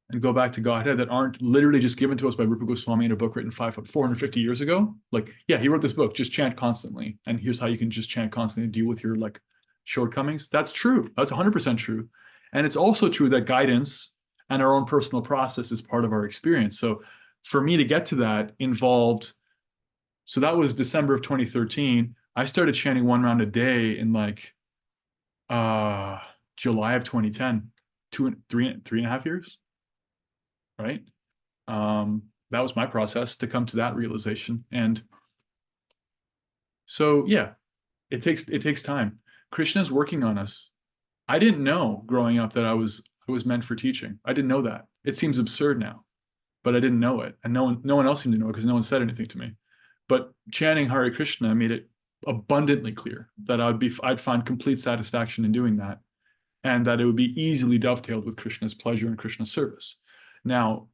and go back to Godhead that aren't literally just given to us by Rupa Goswami in a book written 450 years ago. Like, yeah, he wrote this book, just chant constantly. And here's how you can just chant constantly and deal with your like shortcomings. That's true. That's 100% true. And it's also true that guidance and our own personal process is part of our experience. So for me to get to that involved, so that was December of 2013. I started chanting 1 round a day in like July of 2010, 3.5 years, right? That was my process to come to that realization. And so, yeah, it takes time. Krishna's working on us. I didn't know growing up that I was meant for teaching. I didn't know that. It seems absurd now, but I didn't know it. And no one else seemed to know it because no one said anything to me. But chanting Hare Krishna made it abundantly clear that I'd find complete satisfaction in doing that, and that it would be easily dovetailed with Krishna's pleasure and Krishna's service. Now,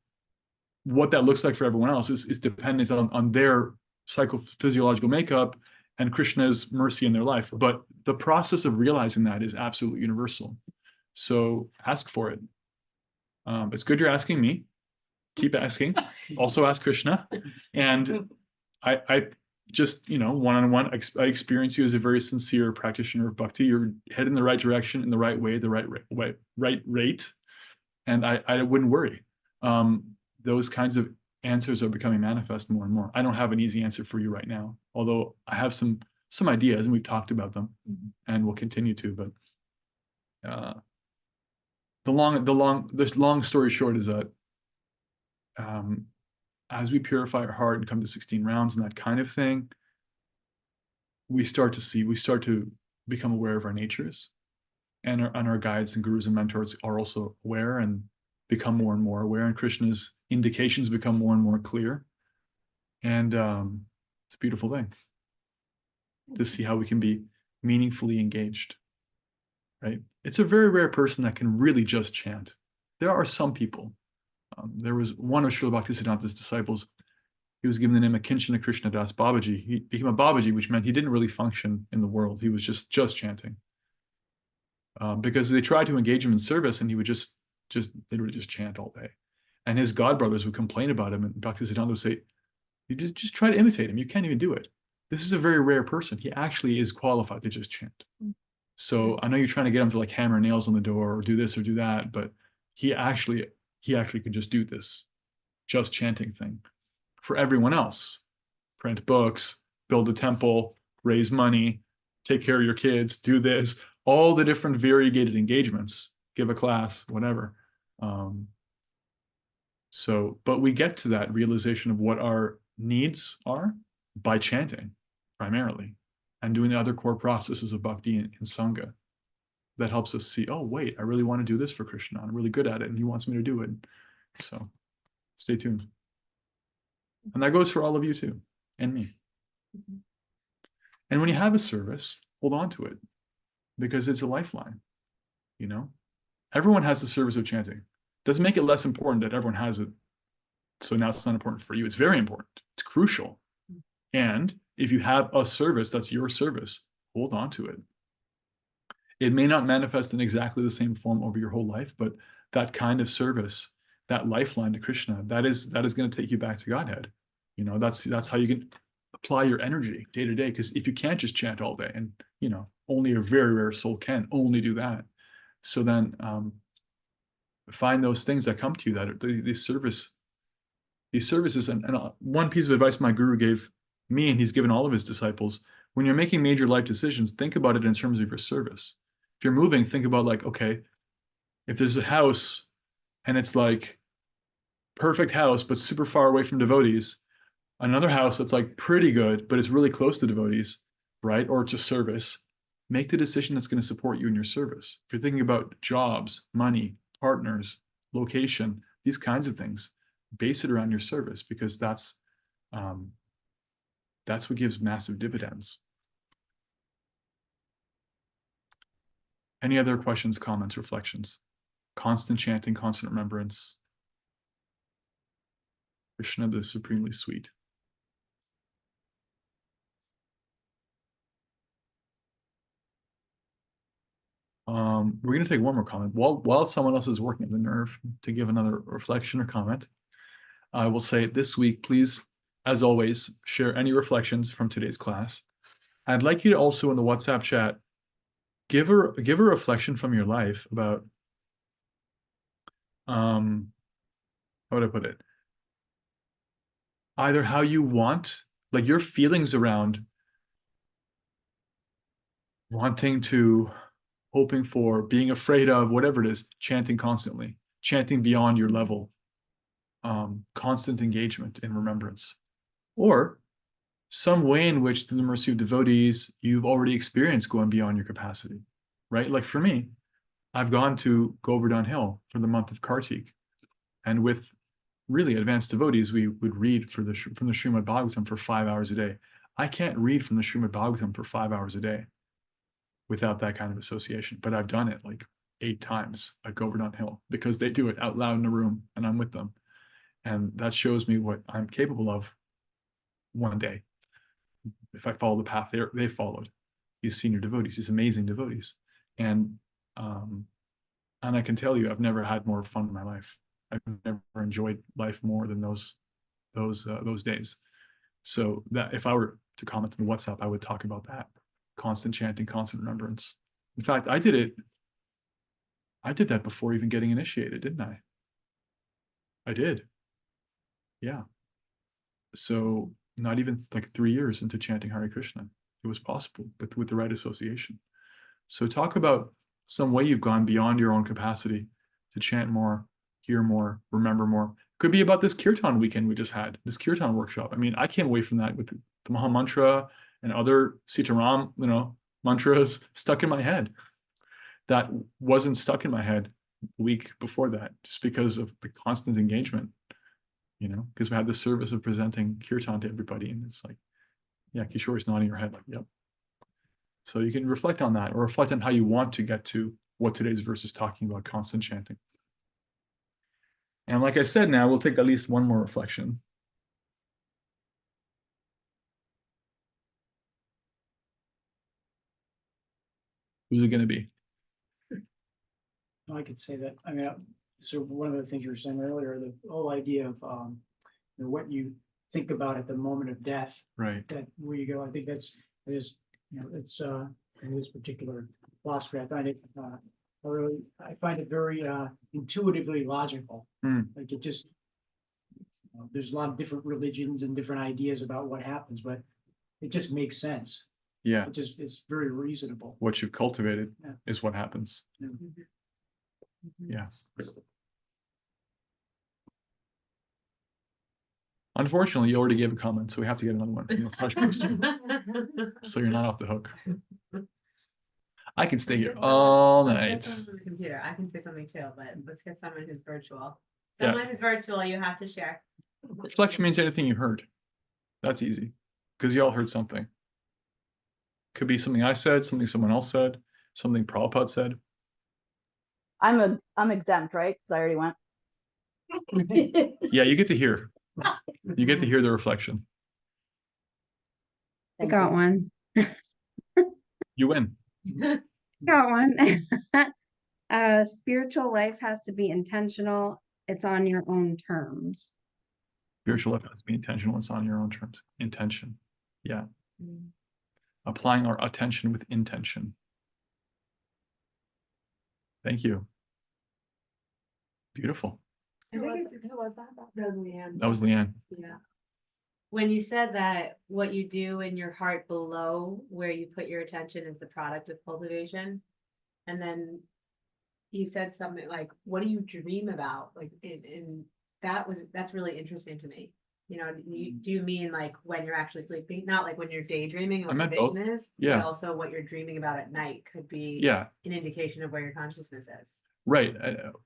what that looks like for everyone else is dependent on their psychophysiological makeup and Krishna's mercy in their life. But the process of realizing that is absolutely universal. So ask for it. It's good you're asking me. Keep asking. Also ask Krishna. And I just, you know, one-on-one, I experience you as a very sincere practitioner of bhakti. You're heading in the right direction, in the right way, the right rate. And I wouldn't worry. Those kinds of answers are becoming manifest more and more. I don't have an easy answer for you right now, although I have some ideas and we've talked about them and we'll continue to, but the long story short is that as we purify our heart and come to 16 rounds and that kind of thing, we start to become aware of our natures, and our guides and gurus and mentors are also aware and become more and more aware, and Krishna's indications become more and more clear. And it's a beautiful thing to see how we can be meaningfully engaged, right? It's a very rare person that can really just chant. There are some people. There was one of Srila Bhaktisiddhanta's disciples. He was given the name of Kinchana Krishna Das Babaji. He became a Babaji, which meant he didn't really function in the world. He was just chanting. Because they tried to engage him in service and he would just literally just chant all day. And his godbrothers would complain about him, and Bhaktisiddhanta would say, you just try to imitate him. You can't even do it. This is a very rare person. He actually is qualified to just chant. So I know you're trying to get him to like hammer nails on the door or do this or do that, but he actually could just do this. just chanting thing. For everyone else, print books, build a temple, raise money, take care of your kids, do this, all the different variegated engagements, give a class, whatever. But we get to that realization of what our needs are by chanting primarily and doing the other core processes of bhakti and sangha that helps us see, oh, wait, I really want to do this for Krishna. I'm really good at it and he wants me to do it. So stay tuned. And that goes for all of you too, and me. And when you have a service, hold on to it because it's a lifeline, you know? Everyone has the service of chanting. Doesn't make it less important that everyone has it. So now it's not important for you. It's very important. It's crucial. And if you have a service that's your service, hold on to it. It may not manifest in exactly the same form over your whole life, but that kind of service, that lifeline to Krishna, that is going to take you back to Godhead. You know, that's how you can apply your energy day to day. Because if you can't just chant all day, and you know, only a very rare soul can only do that. So then find those things that come to you that are these services. And one piece of advice my guru gave me, and he's given all of his disciples, when you're making major life decisions, think about it in terms of your service. If you're moving, think about like, okay, if there's a house and it's like perfect house, but super far away from devotees, another house that's like pretty good, but it's really close to devotees, right? Or it's a service, make the decision that's going to support you in your service. If you're thinking about jobs, money, partners, location, these kinds of things, base it around your service because that's what gives massive dividends. Any other questions, comments, reflections? Constant chanting, constant remembrance. Krishna, the supremely sweet. We're going to take one more comment. While someone else is working on the nerve to give another reflection or comment, I will say this week, please, as always, share any reflections from today's class. I'd like you to also in the WhatsApp chat, give a reflection from your life about, how would I put it? Either how you want, like your feelings around wanting to, hoping for, being afraid of, whatever it is, chanting constantly, chanting beyond your level, constant engagement in remembrance, or some way in which, through the mercy of devotees, you've already experienced going beyond your capacity, right? Like for me, I've gone to Govardhan Hill for the month of Kartik, and with really advanced devotees, we would read from the Srimad Bhagavatam for 5 hours a day. I can't read from the Srimad Bhagavatam for 5 hours a day without that kind of association. But I've done it like 8 times at Govardhan Hill because they do it out loud in a room and I'm with them. And that shows me what I'm capable of one day. If I follow the path they followed, these senior devotees, these amazing devotees. And I can tell you, I've never had more fun in my life. I've never enjoyed life more than those days. So that if I were to comment on WhatsApp, I would talk about that. Constant chanting, constant remembrance. In fact, I did that before even getting initiated, didn't I? I did. Yeah. So not even like 3 years into chanting Hare Krishna, it was possible with the right association. So talk about some way you've gone beyond your own capacity to chant more, hear more, remember more. Could be about this kirtan weekend we just had, this kirtan workshop. I mean, I came away from that with the Maha Mantra and other Sitaram, mantras stuck in my head. That wasn't stuck in my head the week before that, just because of the constant engagement, because we had the service of presenting kirtan to everybody. And it's like, yeah, Kishore is nodding your head like, yep. So you can reflect on that or reflect on how you want to get to what today's verse is talking about, constant chanting. And like I said, now we'll take at least one more reflection. Who's it going to be? I could say that, I mean, so one of the things you were saying earlier, the whole idea of, what you think about at the moment of death. Right. That where you go, I think it's in this particular philosophy, I find it, I find it very intuitively logical. Mm. Like it just, There's a lot of different religions and different ideas about what happens, but it just makes sense. Yeah. It's very reasonable. What you've cultivated Yeah. is what happens. Yeah. Unfortunately, you already gave a comment, so we have to get another one from a fresh person. So you're not off the hook. I can stay here all Let's get night. someone from the computer. I can say something too, but let's get someone who's virtual. Yeah. Someone who's virtual, you have to share. Reflection means anything you heard. That's easy. Because you all heard something. Could be something I said, something someone else said, something Prabhupada said. I'm exempt, right? Because I already went. Yeah, you get to hear. You get to hear the reflection. I got one. You win. Got one. Spiritual life has to be intentional. It's on your own terms. Spiritual life has to be intentional. It's on your own terms. Intention. Yeah. Applying our attention with intention. Thank you. Beautiful. Who was that? That was Leanne. That was Leanne. Yeah. When you said that what you do in your heart below where you put your attention is the product of cultivation, and then You said something like, what do you dream about? Like, and that's really interesting to me. You know, do you mean like when you're actually sleeping? Not like when you're daydreaming, I what the meant both. vision is, Yeah. but also what you're dreaming about at night could be Yeah. an indication of where your consciousness is. Right.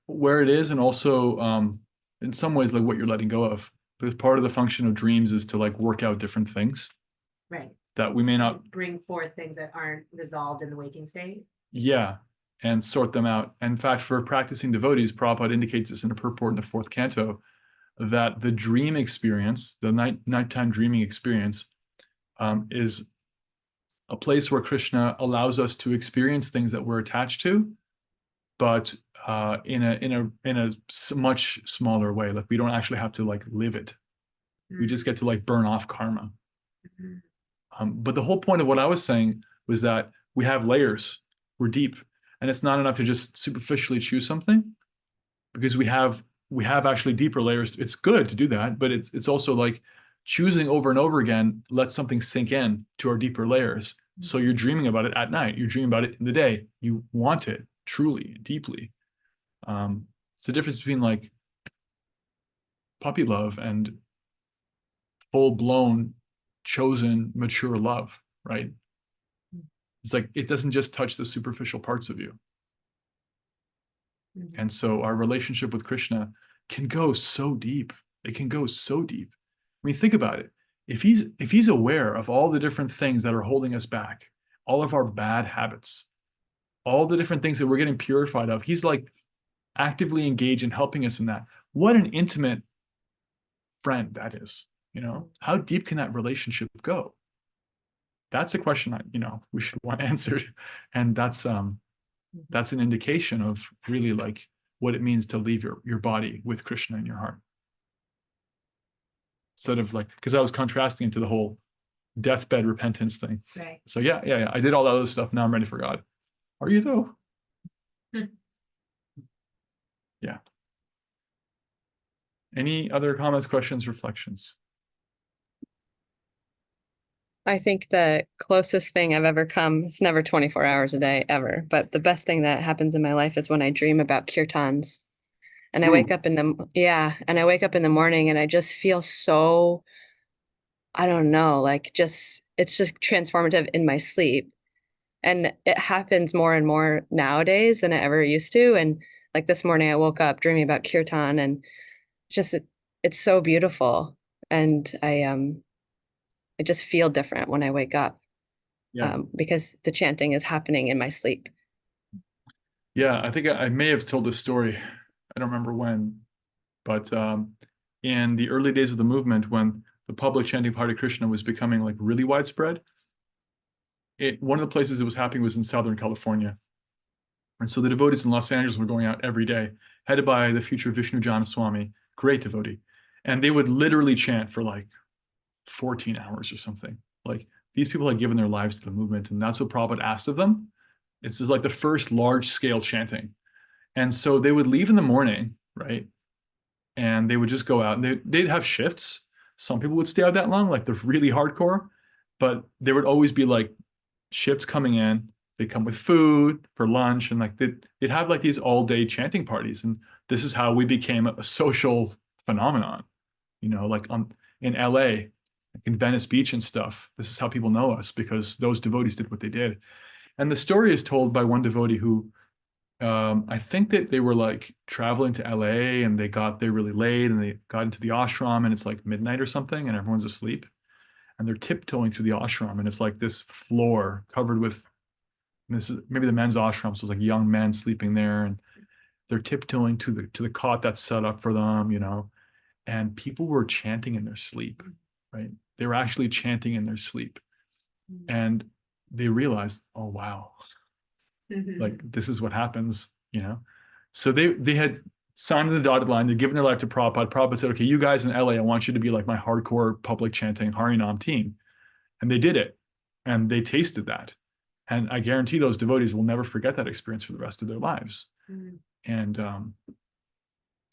Where it is, and also in some ways like what you're letting go of. Because part of the function of dreams is to like work out different things Right. that we may not. Bring forth things that aren't resolved in the waking state. Yeah. And sort them out. And in fact, for practicing devotees, Prabhupada indicates this in a purport in the fourth canto, that the dream experience, the nighttime dreaming experience, is a place where Krishna allows us to experience things that we're attached to, but in a much smaller way. Like we don't actually have to like live it. We just get to like burn off karma. But the whole point of what I was saying was that we have layers. We're deep, and it's not enough to just superficially choose something, because we have actually deeper layers. It's good to do that, but it's also like choosing over and over again lets something sink in to our deeper layers. So you're dreaming about it at night. You're dreaming about it in the day. You want it truly, deeply. It's the difference between like puppy love and full-blown, chosen, mature love, right? It's like it doesn't just touch the superficial parts of you. And so our relationship with Krishna can go so deep. It can go so deep. I mean, think about it. If he's aware of all the different things that are holding us back, all of our bad habits, all the different things that we're getting purified of, he's like actively engaged in helping us in that. What an intimate friend that is, you know? How deep can that relationship go? That's a question that, we should want answered. And that's an indication of really like what it means to leave your body with Krishna in your heart. Instead of like, because I was contrasting it to the whole deathbed repentance thing. right. So yeah. I did all that other stuff. Now I'm ready for God. Are you though? Yeah. Any other comments, questions, reflections? I think the closest thing I've ever come, it's never 24 hours a day ever, but the best thing that happens in my life is when I dream about kirtans. And I wake up in the morning and I just feel so, I don't know, like it's just transformative in my sleep. And it happens more and more nowadays than it ever used to. And like this morning I woke up dreaming about kirtan, and just it's so beautiful. And I just feel different when I wake up. Yeah. Because the chanting is happening in my sleep. Yeah, I think I may have told this story. I don't remember when, but in the early days of the movement, when the public chanting of Hare Krishna was becoming like really widespread, one of the places it was happening was in Southern California. And so the devotees in Los Angeles were going out every day, headed by the future Vishnu Jana Swami, great devotee. And they would literally chant for like 14 hours or something. Like these people had given their lives to the movement, and that's what Prabhupada asked of them. It's just like the first large scale chanting. And so they would leave in the morning, right? and they would just go out and they'd have shifts. Some people would stay out that long, like they're really hardcore, but there would always be like shifts coming in. They'd come with food for lunch, and like they'd have like these all day chanting parties. And this is how we became a social phenomenon, like in LA, like in Venice Beach and stuff. This is how people know us, because those devotees did what they did. And the story is told by one devotee who, I think that they were like traveling to LA, and they got there really late, and they got into the ashram, and it's like midnight or something, and everyone's asleep, and they're tiptoeing through the ashram, and it's like this floor covered with, this is maybe the men's ashram, so it's like young men sleeping there, and they're tiptoeing to the cot that's set up for them, and people were chanting in their sleep, right? They were actually chanting in their sleep, and they realized, oh wow, like this is what happens, So they had signed the dotted line. They'd given their life to Prabhupada. Prabhupada said, okay, you guys in LA, I want you to be like my hardcore public chanting Harinam team. And they did it. And they tasted that. And I guarantee those devotees will never forget that experience for the rest of their lives. And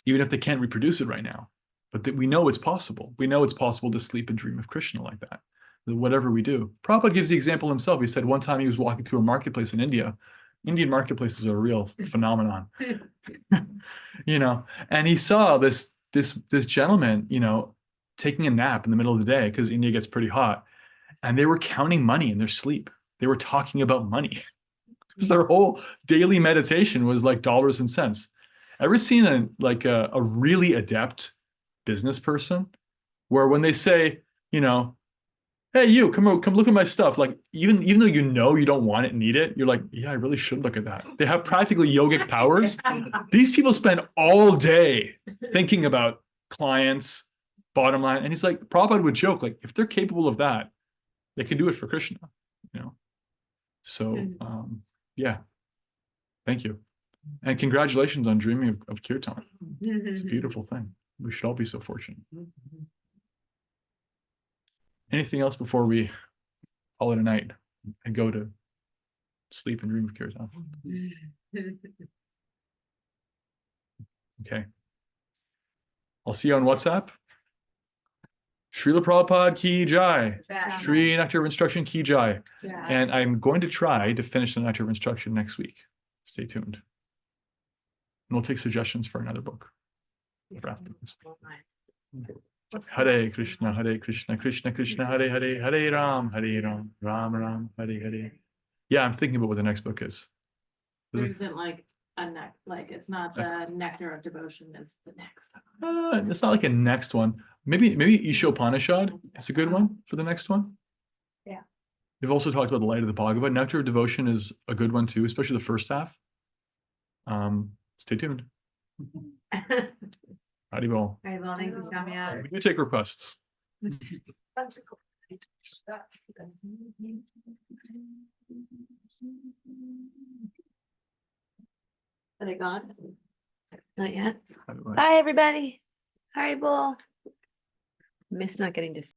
even if they can't reproduce it right now, but we know it's possible. We know it's possible to sleep and dream of Krishna like that. Whatever we do. Prabhupada gives the example himself. He said one time he was walking through a marketplace in India. Indian marketplaces are a real phenomenon. And he saw this gentleman, taking a nap in the middle of the day, because India gets pretty hot, and they were counting money in their sleep. They were talking about money. Their whole daily meditation was like dollars and cents. Ever seen a really adept business person where when they say, hey, you come look at my stuff, like even though you don't want it and need it, you're like, yeah, I really should look at that. They have practically yogic powers. These people spend all day thinking about clients, bottom line. And he's like, Prabhupada would joke, like, if they're capable of that, they can do it for Krishna, So yeah, thank you. And congratulations on dreaming of kirtan. It's a beautiful thing. We should all be so fortunate. Anything else before we call it a night and go to sleep and dream of kirtan? Okay. I'll see you on WhatsApp. Srila Prabhupada ki jai. Sri Nectar of Instruction ki jai. Yeah. And I'm going to try to finish the Nectar of Instruction next week. Stay tuned. And we'll take suggestions for another book. For afterwards. Hare Krishna, Krishna Krishna, Hare Hare, Hare Ram, Ram Ram, Hare Hare. Yeah, I'm thinking about what the next book is. There isn't like it's not the Nectar of Devotion, it's the next one. It's not like a next one. Maybe Ishopanishad is a good one for the next one. Yeah. We've also talked about the Light of the Bhagavad. Nectar of Devotion is a good one too, especially the first half. Stay tuned. Haribol. Very well, thank you, Shamya. We do take requests. Are they gone? Not yet. Haribol. Bye, everybody. Haribol. Miss not getting to